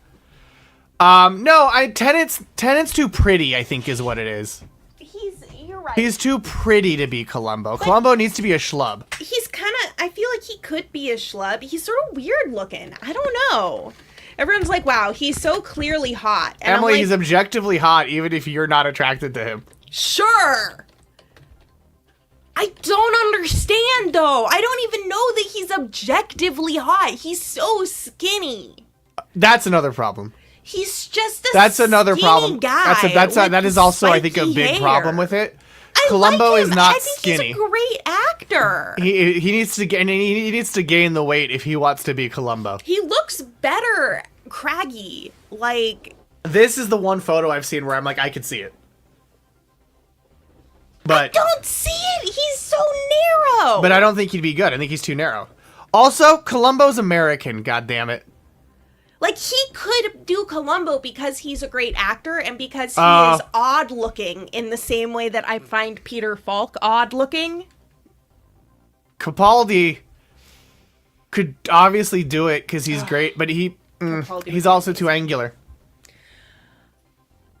S4: Tennant's too pretty, I think is what it is.
S2: You're right.
S4: He's too pretty to be Columbo. Columbo needs to be a schlub.
S2: He's I feel like he could be a schlub. He's sort of weird looking. I don't know. Everyone's like, wow, he's so clearly hot. And
S4: Emily, he's objectively hot, even if you're not attracted to him.
S2: Sure. I don't understand, though. I don't even know that he's objectively hot. He's so skinny.
S4: That's another problem.
S2: He's just
S4: another problem.
S2: Guy
S4: that is also, I think, a big problem with it. Columbo is not skinny.
S2: He's a great actor.
S4: He needs to gain the weight if he wants to be Columbo.
S2: He looks better craggy. Like
S4: This is the one photo I've seen where I'm like, I could see it. But
S2: Don't see it. He's so narrow.
S4: But I don't think he'd be good. I think he's too narrow. Also, Columbo's American, goddammit.
S2: Like, he could do Columbo because he's a great actor and because he is odd looking in the same way that I find Peter Falk odd looking.
S4: Capaldi could obviously do it because he's great, but he's also too angular.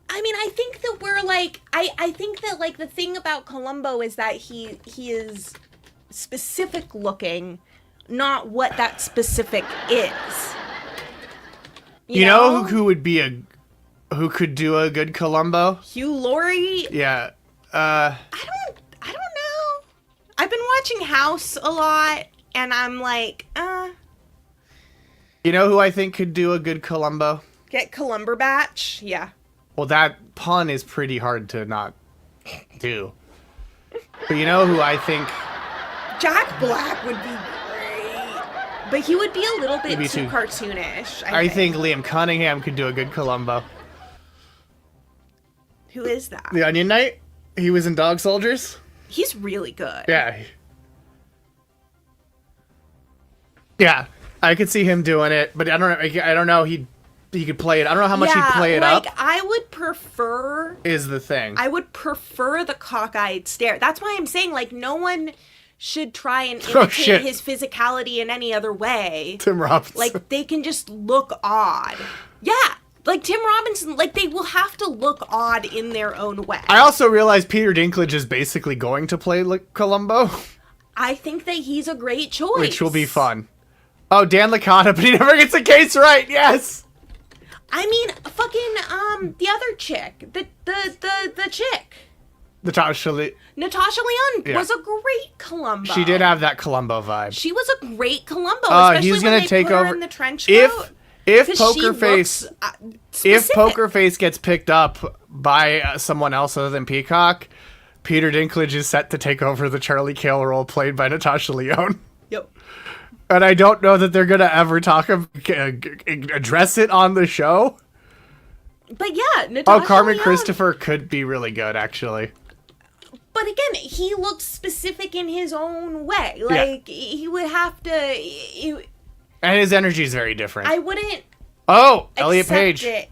S2: I mean, I think that we're like, I think that like the thing about Columbo is that he is specific looking, not what that specific is.
S4: You know who who could do a good Columbo?
S2: Hugh Laurie?
S4: Yeah.
S2: I don't know. I've been watching House a lot, and I'm like,
S4: You know who I think could do a good Columbo?
S2: Get Columberbatch? Yeah.
S4: Well, that pun is pretty hard to not do. But you know who I think...
S2: Jack Black would be great. But he would be a little bit too cartoonish,
S4: I think Liam Cunningham could do a good Columbo.
S2: Who is that?
S4: The Onion Knight? He was in Dog Soldiers?
S2: He's really good.
S4: Yeah. Yeah, I could see him doing it, but I don't know. He could play it. I don't know how much he'd play it up.
S2: I would prefer...
S4: Is the thing.
S2: I would prefer the cockeyed stare. That's why I'm saying, like, no one should try and imitate his physicality in any other way.
S4: Tim Robinson.
S2: Like, they can just look odd. Yeah. Like, Tim Robinson, like, they will have to look odd in their own way.
S4: I also realize Peter Dinklage is basically going to play Columbo.
S2: I think that he's a great choice.
S4: Which will be fun. Oh, Dan Licata, but he never gets a case right. Yes.
S2: I mean, fucking, the other chick. The chick.
S4: Natasha Lyonne
S2: was a great Columbo.
S4: She did have that Columbo vibe.
S2: She was a great Columbo, especially
S4: he's gonna
S2: when they
S4: take
S2: put her
S4: over
S2: in the trench coat.
S4: If Poker Face gets picked up by someone else other than Peacock, Peter Dinklage is set to take over the Charlie Cale role played by Natasha Lyonne.
S2: Yep.
S4: And I don't know that they're gonna ever address it on the show.
S2: But yeah, Natasha
S4: Carmen
S2: Lyonne.
S4: Christopher could be really good, actually.
S2: But again, he looks specific in his own way. Like, he would have to...
S4: And his energy is very different.
S2: I wouldn't...
S4: Elliot Page.
S2: It.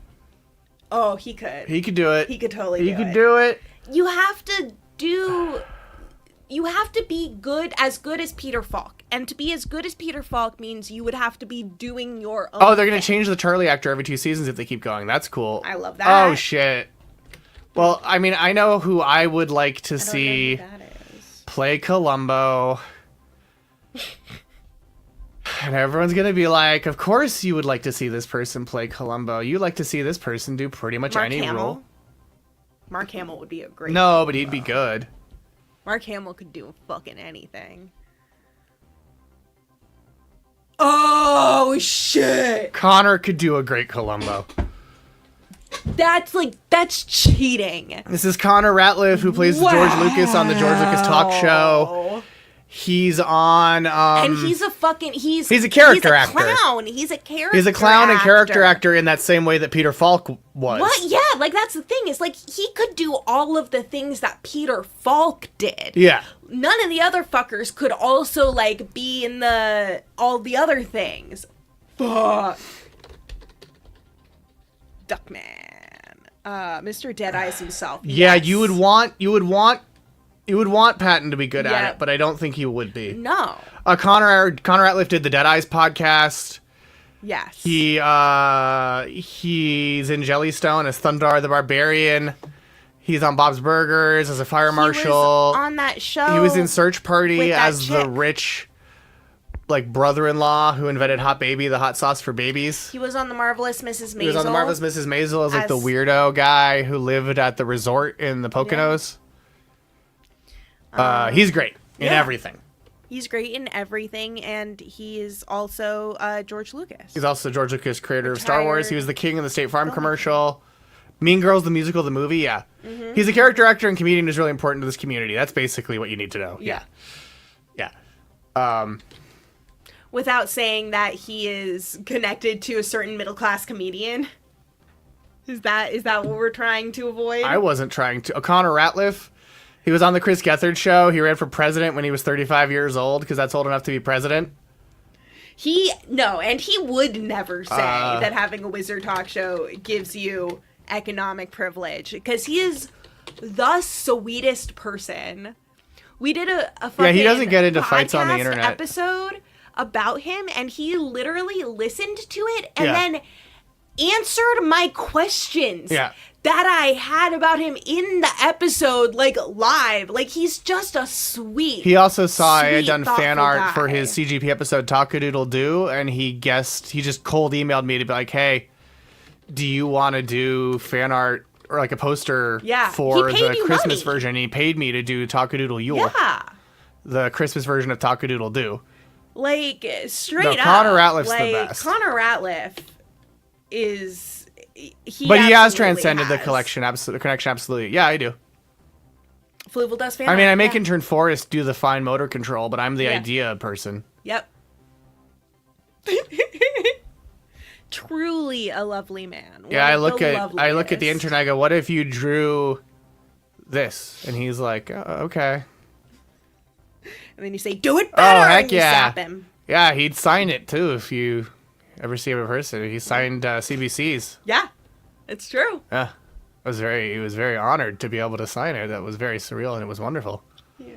S2: Oh, he could.
S4: He could do it.
S2: He could totally do it.
S4: He could do it.
S2: You have to be as good as Peter Falk. And to be as good as Peter Falk means you would have to be doing your own
S4: they're going to change the Charlie actor every 2 seasons if they keep going. That's cool.
S2: I love that.
S4: Oh, shit. Well, I mean, I know who I would like to see play Columbo. And everyone's going to be like, of course you would like to see this person play Columbo. You like to see this person do pretty much any role.
S2: Mark Hamill would be a great
S4: No, but he'd be good.
S2: Mark Hamill could do fucking anything. Oh, shit.
S4: Connor could do a great Columbo.
S2: That's cheating.
S4: This is Connor Ratliff, who plays George Lucas on the George Lucas Talk Show. He's on,
S2: and he's a
S4: character actor.
S2: Clown. He's a character
S4: He's a clown and character actor in that same way that Peter Falk was.
S2: What? Yeah, like, that's the thing. Is like, he could do all of the things that Peter Falk did.
S4: Yeah.
S2: None of the other fuckers could also, like, be in all the other things. Fuck. Duckman. Mr. Deadeyes himself.
S4: Yeah,
S2: yes.
S4: you would want Patton to be good at it, but I don't think he would be.
S2: No.
S4: Connor Ratliff did the Deadeyes podcast.
S2: Yes.
S4: He's in Jellystone as Thundar the Barbarian. He's on Bob's Burgers as a fire marshal.
S2: He was on that show.
S4: He was in Search Party as the rich, like, brother-in-law who invented Hot Baby, the hot sauce for babies.
S2: He was on The Marvelous Mrs. Maisel.
S4: He was on The Marvelous Mrs. Maisel as like the weirdo guy who lived at the resort in the Poconos. Yeah. He's great in everything.
S2: He's great in everything, and he is also George Lucas.
S4: He's also George Lucas, creator of Star Wars. He was the king in the State Farm commercial. Mean Girls, the musical, the movie, yeah. Mm-hmm. He's a character actor and comedian who's really important to this community. That's basically what you need to know. Yeah.
S2: Without saying that he is connected to a certain middle-class comedian. Is that what we're trying to avoid?
S4: I wasn't trying to. Connor Ratliff, he was on the Chris Gethard show. He ran for president when he was 35 years old because that's old enough to be president.
S2: And he would never say that having a wizard talk show gives you economic privilege because he is the sweetest person. We did a fucking
S4: he doesn't get into fights on the
S2: podcast
S4: internet
S2: episode about him, and he literally listened to it and then answered my questions that I had about him in the episode, like live. Like, he's just a sweet.
S4: He also saw I had done
S2: thoughtful
S4: fan art
S2: guy.
S4: for his CGP episode Talkadoodle Doo, and he just cold emailed me to be like, hey, do you want to do fan art or like a poster for the Christmas version? And he paid me to do Talkadoodle Yule.
S2: Yeah.
S4: The Christmas version of Talkadoodle Doo.
S2: Like, straight up.
S4: Connor Ratliff's the best.
S2: Connor Ratliff is... He
S4: has transcended the connection, absolutely. Yeah, I do.
S2: Fluval does fan
S4: I mean,
S2: art,
S4: I make Intern Forrest do the fine motor control, but I'm the
S2: Yeah.
S4: idea person.
S2: Yep. Truly a lovely man.
S4: Yeah, I look at the intern, I go, what if you drew this? And he's like, okay.
S2: And then you say, do it better,
S4: Oh, heck
S2: and you
S4: yeah.
S2: slap him.
S4: Yeah, he'd sign it, too, if you ever see him in person. He signed CBCs.
S2: Yeah, it's true.
S4: Yeah. He was very honored to be able to sign it. That was very surreal, and it was wonderful.
S2: Yeah.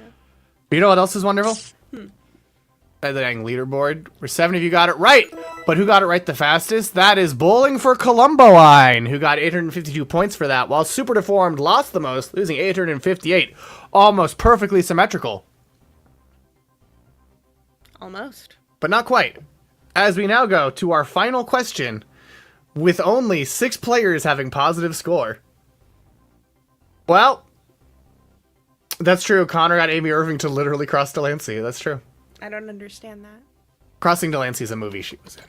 S4: But you know what else is wonderful? The dang leaderboard, where 7 of you got it right. But who got it right the fastest? That is Bowling for Columbo-ine, who got 852 points for that, while Super Deformed lost the most, losing 858. Almost perfectly symmetrical.
S2: Almost.
S4: But not quite. As we now go to our final question, with only 6 players having positive score. Well, that's true. Connor got Amy Irving to literally cross Delancey. That's true.
S2: I don't understand that.
S4: Crossing Delancey is a movie she was in.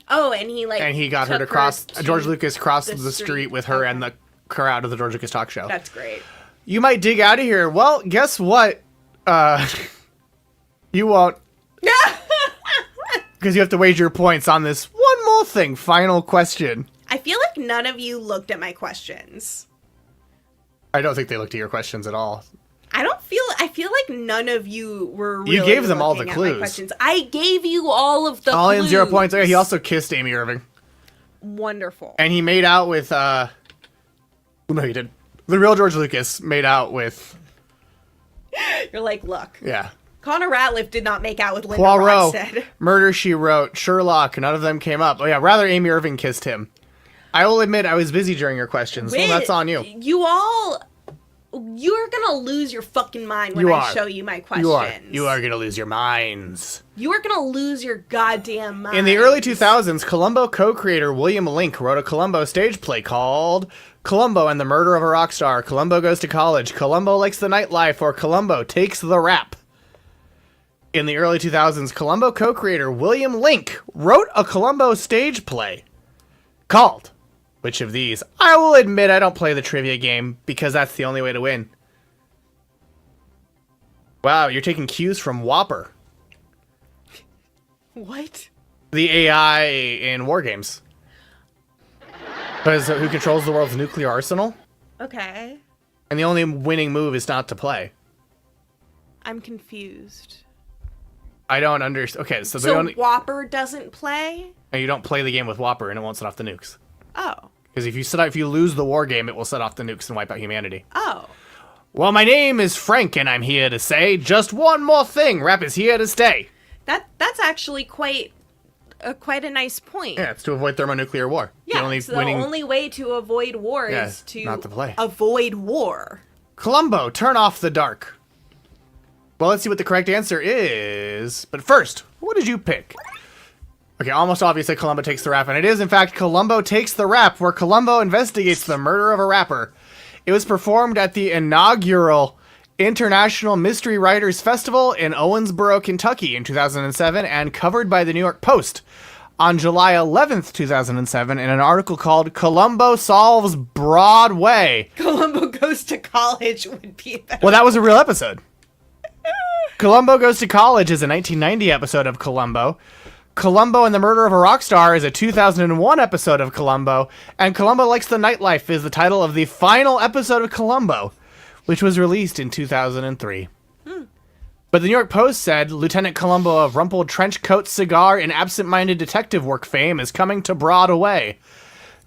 S2: Oh, and he
S4: got her to cross. George Lucas crossed the street with her and the crowd of the George Lucas talk show.
S2: That's great.
S4: You might dig out of here. Well, guess what? You won't. Because you have to wager your points on this one more thing. Final question.
S2: I feel like none of you looked at my questions.
S4: I don't think they looked at your questions at all.
S2: I feel like none of you were really
S4: You gave them all the
S2: looking at
S4: clues.
S2: my questions. I gave you all of the
S4: All
S2: clues.
S4: in 0 points. Oh, yeah, he also kissed Amy Irving.
S2: Wonderful.
S4: And he made out with, no, he did. The real George Lucas made out with...
S2: You're like, look.
S4: Yeah.
S2: Connor Ratliff did not make out with Linda
S4: Poirot,
S2: Ronstadt.
S4: Murder, She Wrote, Sherlock, none of them came up. Oh, yeah, rather Amy Irving kissed him. I will admit I was busy during your questions, so that's on you.
S2: You're gonna lose your fucking mind when I show you my questions.
S4: You are gonna lose your minds.
S2: You are gonna lose your goddamn mind.
S4: In the early 2000s, Columbo co-creator William Link wrote a Columbo stage play called Columbo and the Murder of a Rock Star, Columbo Goes to College, Columbo Likes the Nightlife, or Columbo Takes the Rap. In the early 2000s, Columbo co-creator William Link wrote a Columbo stage play called... Which of these? I will admit I don't play the trivia game because that's the only way to win. Wow, you're taking cues from Whopper.
S2: What?
S4: The AI in war games. Because who controls the world's nuclear arsenal?
S2: Okay.
S4: And the only winning move is not to play.
S2: I'm confused.
S4: I don't understand. Okay, so
S2: Whopper doesn't play?
S4: And you don't play the game with Whopper and it won't set off the nukes.
S2: Oh.
S4: Because if you lose the war game, it will set off the nukes and wipe out humanity.
S2: Oh.
S4: Well, my name is Frank, and I'm here to say just one more thing. Rap is here to stay.
S2: That's actually quite a nice point.
S4: Yeah, it's to avoid thermonuclear war.
S2: Yeah, the only way to avoid war is to
S4: not to play.
S2: Avoid war.
S4: Columbo, turn off the dark. Well, let's see what the correct answer is. But first, what did you pick? Okay, almost obviously Columbo Takes the Rap, and it is, in fact, Columbo Takes the Rap, where Columbo investigates the murder of a rapper. It was performed at the inaugural International Mystery Writers Festival in Owensboro, Kentucky in 2007, and covered by the New York Post on July 11th, 2007, in an article called Columbo Solves Broadway.
S2: Columbo Goes to College would be better.
S4: Well, that was a real episode. Columbo Goes to College is a 1990 episode of Columbo. Columbo and the Murder of a Rock Star is a 2001 episode of Columbo, and Columbo Likes the Nightlife is the title of the final episode of Columbo, which was released in 2003. But the New York Post said Lieutenant Columbo of rumpled trench coat, cigar, and absent-minded detective work fame is coming to Broadway.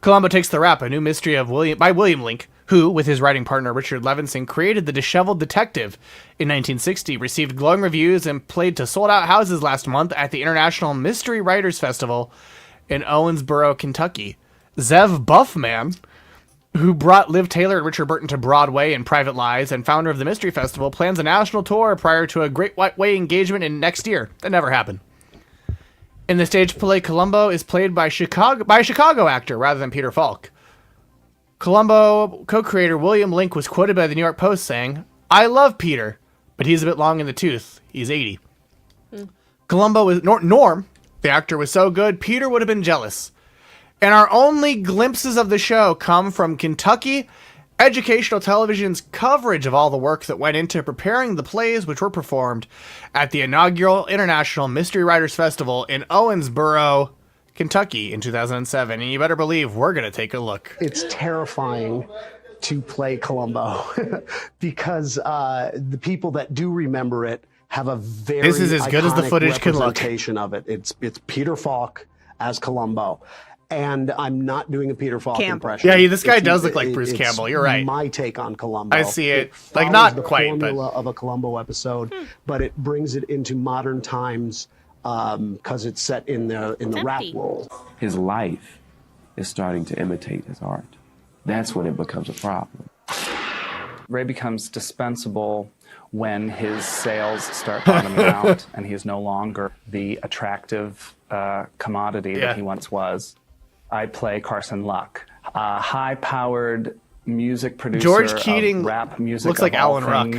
S4: Columbo Takes the Rap, a new mystery by William Link, who, with his writing partner Richard Levinson, created The Disheveled Detective in 1960, received glowing reviews, and played to sold-out houses last month at the International Mystery Writers Festival in Owensboro, Kentucky. Zev Buffman, who brought Liv Taylor and Richard Burton to Broadway in Private Lies and founder of the Mystery Festival, plans a national tour prior to a Great White Way engagement in next year. That never happened. In the stage play, Columbo is played by a Chicago actor rather than Peter Falk. Columbo co-creator William Link was quoted by the New York Post saying, "I love Peter, but he's a bit long in the tooth. He's 80. Columbo was Norm, the actor, was so good, Peter would have been jealous. And our only glimpses of the show come from Kentucky Educational Television's coverage of all the work that went into preparing the plays which were performed at the inaugural International Mystery Writers Festival in Owensboro, Kentucky in 2007. And you better believe we're going to take a look.
S14: It's terrifying to play Columbo because the people that do remember it have a very
S4: This is as good as the footage can look.
S14: representation of it. It's Peter Falk as Columbo. And I'm not doing a Peter Falk impression.
S4: Yeah, this guy does look like Bruce Campbell. You're right.
S14: My take on Columbo.
S4: I see it. Like,
S14: follows
S4: not
S14: the
S4: quite,
S14: formula of a Columbo episode, but it brings it into modern times because it's set in the rap world.
S15: His life is starting to imitate his art. That's when it becomes a problem.
S16: Ray becomes dispensable when his sales start bottoming out and he's no longer the attractive commodity that he once was. I play Carson Luck, a high-powered music producer
S4: George Keating
S16: of rap music.
S4: looks like Alan Ruck.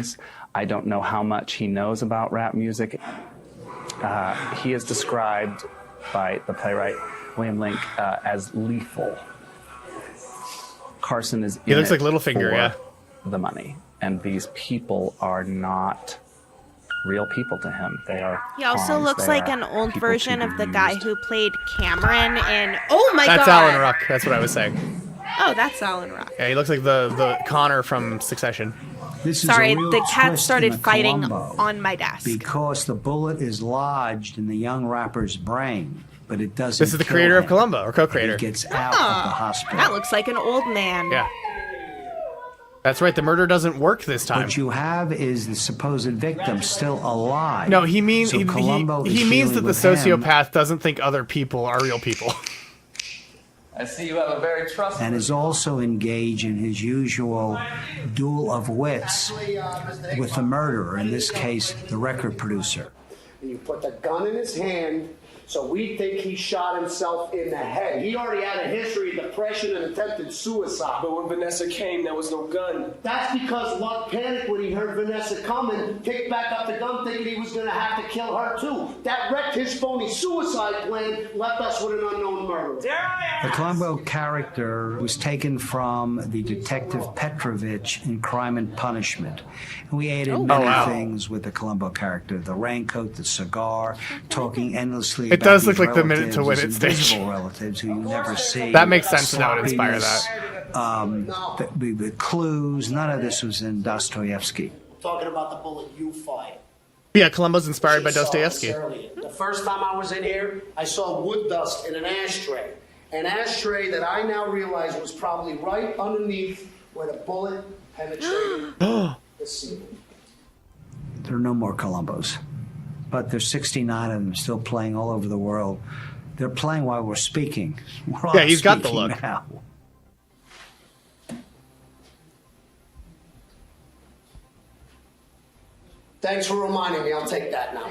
S16: I don't know how much he knows about rap music. He is described by the playwright William Link as lethal. Carson is
S4: He looks
S16: in
S4: like Littlefinger,
S16: for the money, and these people are not real people to him. They are.
S2: He also
S16: pawns.
S2: looks
S16: They
S2: like
S16: are
S2: an old
S16: people
S2: version
S16: to
S2: of the
S16: be
S2: guy
S16: used.
S2: who played Cameron in. Oh my
S4: That's
S2: god!
S4: Alan Ruck. That's what I was saying.
S2: Oh, that's Alan Ruck.
S4: Yeah, he looks like the Connor from Succession.
S2: Sorry, the cat started fighting on my desk.
S17: Because the bullet is lodged in the young rapper's brain, but it doesn't.
S4: This is the creator of Columbo, or co-creator.
S17: He gets out of the hospital.
S2: That looks like an old man.
S4: Yeah. That's right, the murder doesn't work this time.
S17: What you have is the supposed victim still alive.
S4: No, he means
S17: So Columbo
S4: he
S17: is
S4: means that
S17: dealing
S4: the
S17: with him.
S4: sociopath doesn't think other people are real people.
S18: I see you have a very trustworthy.
S17: And is also engaged in his usual duel of wits with the murderer, in this case, the record producer.
S14: And you put the gun in his hand, so we think he shot himself in the head. He already had a history of depression and attempted suicide.
S18: But when Vanessa came, there was no gun.
S14: That's because Luck panicked when he heard Vanessa coming, picked back up the gun thinking he was going to have to kill her too. That wrecked his phony suicide plan, left us with an unknown murderer.
S17: The Columbo character was taken from the Detective Petrovich in Crime and Punishment. And we added many things with the Columbo character. The raincoat, the cigar, talking endlessly
S4: It
S17: about
S4: does look
S17: these
S4: like the Minute to Win
S17: relatives,
S4: It stage.
S17: invisible relatives who you never see.
S4: That makes sense, and that would inspire
S17: Sloppiness, the clues, none of this was in Dostoevsky.
S14: Talking about the bullet you fired.
S4: Yeah, Columbo's inspired by
S14: She saw
S4: Dostoevsky.
S14: this earlier. The first time I was in here, I saw wood dust in an ashtray. An ashtray that I now realize was probably right underneath where the bullet penetrated the ceiling.
S17: There are no more Columbos, but there's 69 of them still playing all over the world. They're playing while we're speaking. We're all
S4: Yeah, he's got the
S17: speaking
S4: look.
S17: now.
S14: Thanks for reminding me. I'll take that now.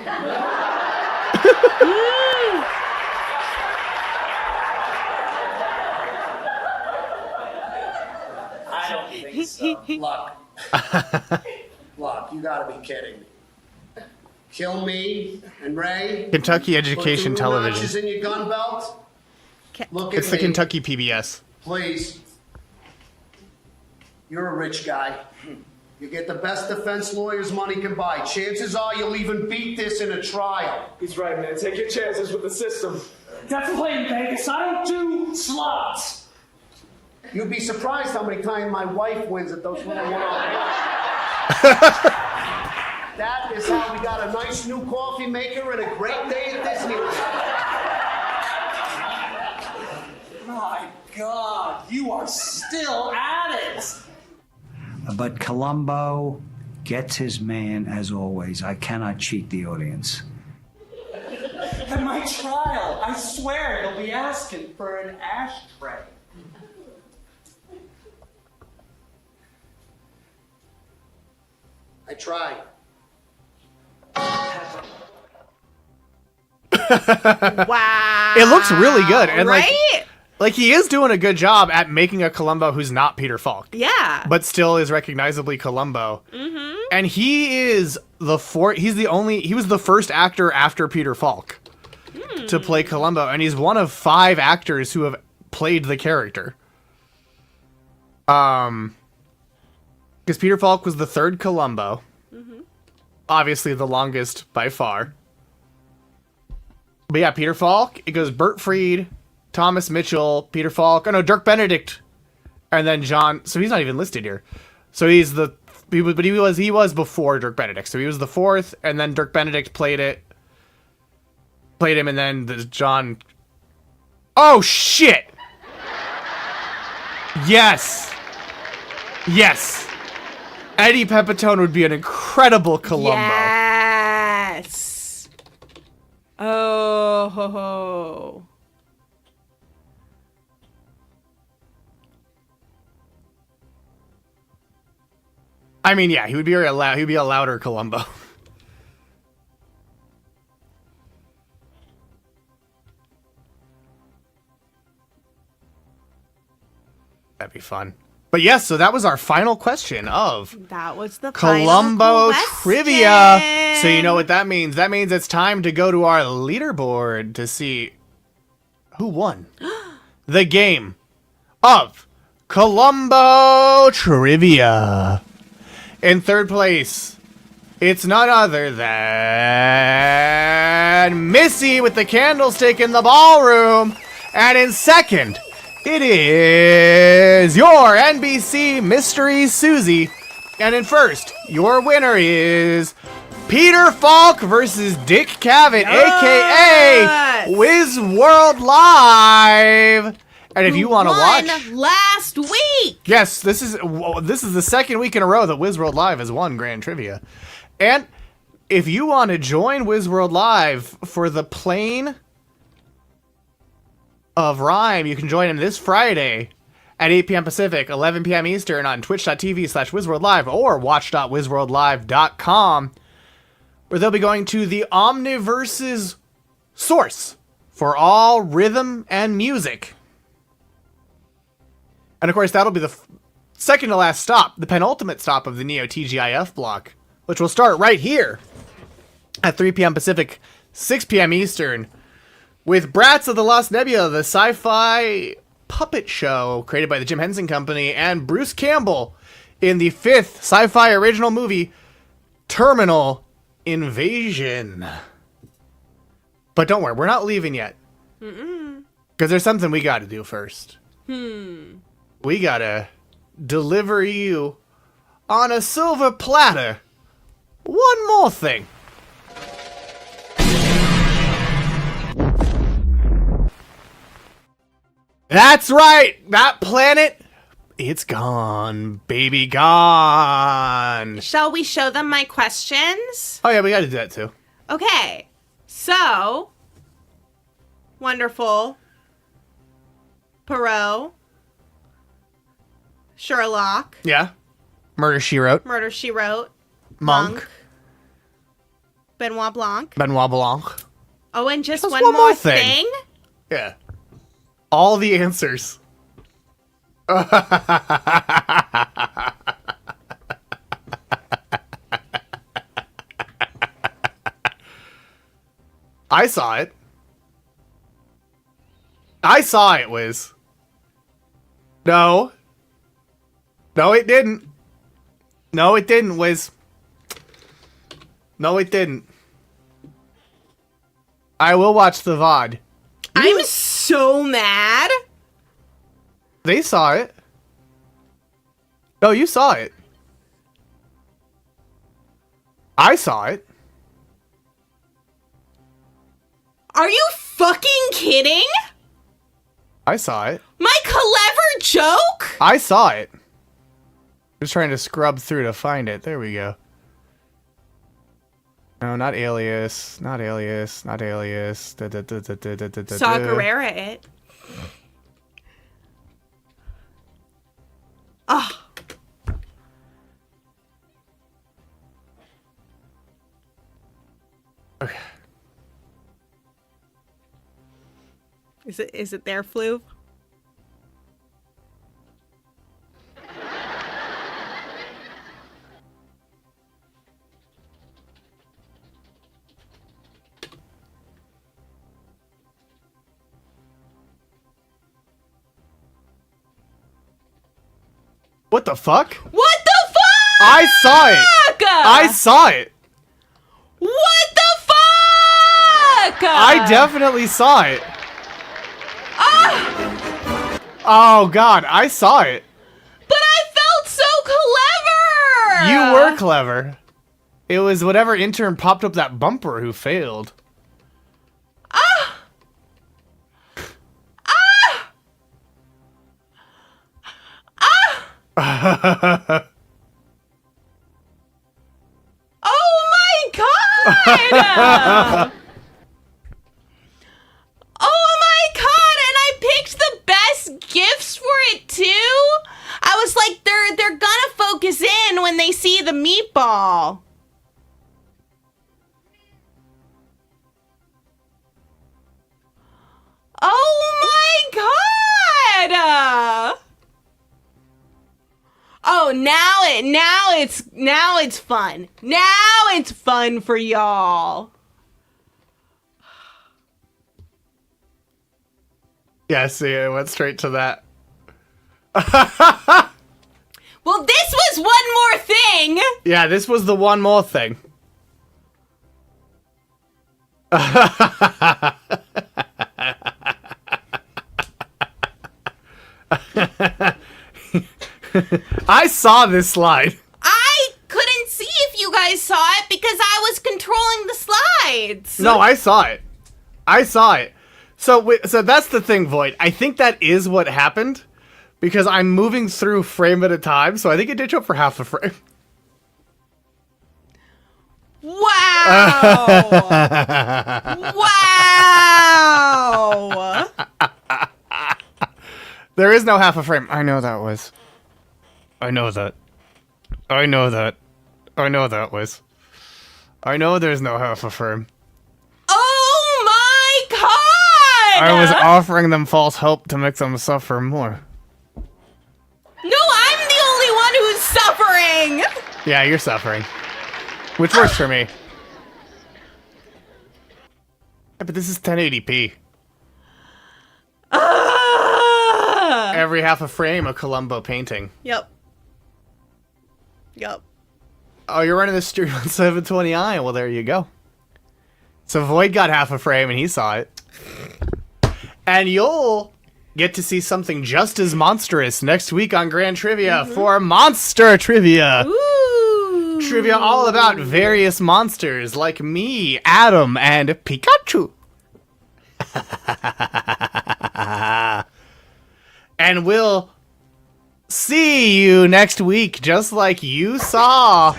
S14: I don't think so. Luck, you gotta be kidding me. Kill me and Ray.
S4: Kentucky
S14: Put
S4: Education
S14: two notches
S4: Television.
S14: in your gun belt. Look at
S4: It's the
S14: me.
S4: Kentucky PBS.
S14: Please. You're a rich guy. You get the best defense lawyers money can buy. Chances are you'll even beat this in a trial.
S18: He's right, man. Take your chances with the system. That's playing Vegas. I don't do slots.
S14: You'd be surprised how many times my wife wins at those one-on-one. That is how we got a nice new coffee maker and a great day at Disneyland.
S18: My God, you are still at it.
S17: But Columbo gets his man as always. I cannot cheat the audience.
S18: At my trial, I swear they'll be asking for an ashtray.
S14: I tried.
S2: Wow.
S4: It looks really good. And
S2: right?
S4: Like he is doing a good job at making a Columbo who's not Peter Falk.
S2: Yeah.
S4: But still is recognizably Columbo.
S2: Mm-hmm.
S4: And he is he was the first actor after Peter Falk to play Columbo. And he's one of 5 actors who have played the character. Because Peter Falk was the 3rd Columbo. Obviously the longest by far. But yeah, Peter Falk, it goes Bert Freed, Thomas Mitchell, Peter Falk, Dirk Benedict, and then John. So he's not even listed here. So he was before Dirk Benedict. So he was the 4th, and then Dirk Benedict played him, and then the John. Oh shit! Yes. Eddie Pepitone would be an incredible Columbo.
S2: Yes. Oh ho ho.
S4: I mean, yeah, he would be very loud. He'd be a louder Columbo. That'd be fun. But yes, so that was our final question of
S2: That was the
S4: Columbo
S2: final
S4: trivia. So you know what that means? That means it's time to go to our leaderboard to see who won the game of Columbo Trivia. In 3rd place, it's none other than Missy with the candlestick in the ballroom. And in 2nd, it is your NBC Mystery Susie. And in 1st, your winner is Peter Falk versus Dick Cavett, a.k.a. Wiz World Live. And if you want to watch
S2: last week.
S4: Yes, this is the 2nd week in a row that Wiz World Live has won Grand Trivia. And if you want to join Wiz World Live for the plane of Rhyme, you can join him this Friday at 8 p.m. Pacific, 11 p.m. Eastern on twitch.tv/WizWorldLive or watch.wizworldlive.com, where they'll be going to the Omniverse's source for all rhythm and music. And of course, that'll be the second to last stop, the penultimate stop of the Neo TGIF block, which will start right here at 3 p.m. Pacific, 6 p.m. Eastern, with Brats of the Lost Nebula, the sci-fi puppet show created by the Jim Henson Company, and Bruce Campbell in the 5th sci-fi original movie, Terminal Invasion. But don't worry, we're not leaving yet. Because there's something we gotta do first. We gotta deliver you on a silver platter one more thing. That's right! That planet, it's gone, baby, gone.
S2: Shall we show them my questions?
S4: Oh yeah, we gotta do that too.
S2: Okay. So, wonderful. Poirot. Sherlock.
S4: Yeah. Murder, She Wrote.
S2: Murder, She Wrote.
S4: Monk.
S2: Benoit Blanc.
S4: Benoit Blanc.
S2: Oh, and just one more thing?
S4: Yeah. All the answers. I saw it. Wiz. No. No, it didn't. No, it didn't, Wiz. No, it didn't. I will watch the VOD.
S2: I'm so mad.
S4: They saw it. No, you saw it. I saw it.
S2: Are you fucking kidding?
S4: I saw it.
S2: My clever joke?
S4: I saw it. Just trying to scrub through to find it. There we go. No, not alias. Not alias. Not alias.
S2: Saw Guerrera it. Oh.
S4: Okay.
S2: Is it there, Fluv?
S4: What the fuck?
S2: What the fuck?
S4: I saw it. I saw it.
S2: What the fuck?
S4: I definitely saw it.
S2: Ah!
S4: Oh god, I saw it.
S2: But I felt so clever.
S4: You were clever. It was whatever intern popped up that bumper who failed.
S2: Ah! Ah! Ah! Oh my god! Oh my god, and I picked the best gifts for it too? I was like, they're gonna focus in when they see the meatball. Oh my god! Oh, now it's fun. Now it's fun for y'all.
S4: Yeah, see, I went straight to that.
S2: Well, this was one more thing.
S4: Yeah, this was the one more thing. I saw this slide.
S2: I couldn't see if you guys saw it because I was controlling the slides.
S4: No, I saw it. I saw it. So that's the thing, Void. I think that is what happened because I'm moving through frame at a time, so I think it did show up for half a frame.
S2: Wow! Wow!
S4: There is no half a frame. I know that was. I know that. I know that. I know that was. I know there's no half a frame.
S2: Oh my god!
S4: I was offering them false hope to make them suffer more.
S2: No, I'm the only one who's suffering!
S4: Yeah, you're suffering. Which works for me. Yeah, but this is 1080p. Every half a frame, a Columbo painting.
S2: Yep. Yep.
S4: Oh, you're running the stream on 720i. Well, there you go. So Void got half a frame and he saw it. And you'll get to see something just as monstrous next week on Grand Trivia for Monster Trivia.
S2: Ooh.
S4: Trivia all about various monsters like me, Adam, and Pikachu. And we'll see you next week, just like you saw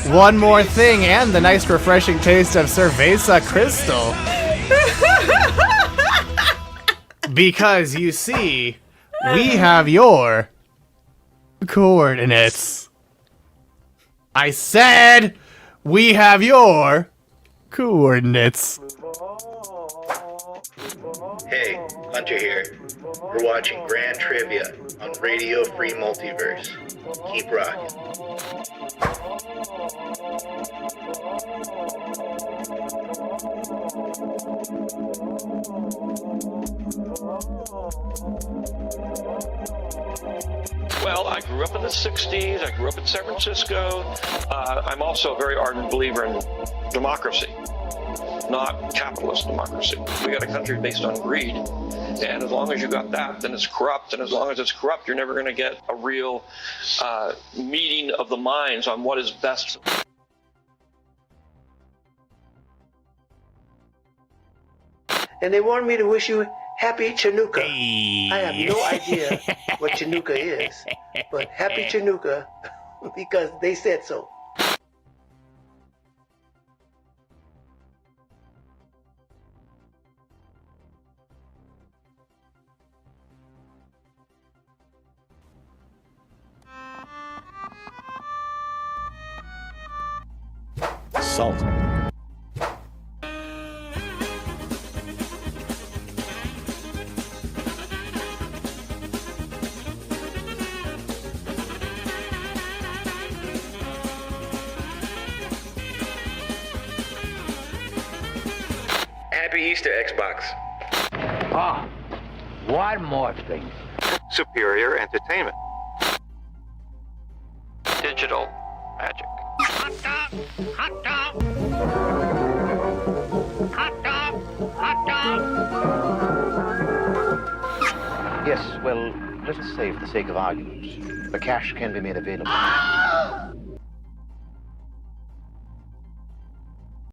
S4: One More Thing and the nice refreshing taste of Cerveza Crystal. Because you see, we have your coordinates. I said we have your coordinates.
S5: Hey, Hunter here. We're watching Grand Trivia on Radio Free Multiverse. Keep rocking.
S19: Well, I grew up in the 60s. I grew up in San Francisco. I'm also a very ardent believer in democracy, not capitalist democracy. We got a country based on greed. And as long as you got that, then it's corrupt. And as long as it's corrupt, you're never going to get a real meeting of the minds on what is best.
S20: And they wanted me to wish you happy Chanukah. I have no idea what Chanukah is, but happy Chanukah because they said so.
S4: Salt.
S21: Happy Easter, Xbox.
S10: Oh, one more thing.
S21: Superior entertainment.
S12: Digital magic.
S10: Hot dog! Hot dog! Hot dog! Hot dog!
S22: Yes, well, let's say for the sake of argument, the cash can be made available.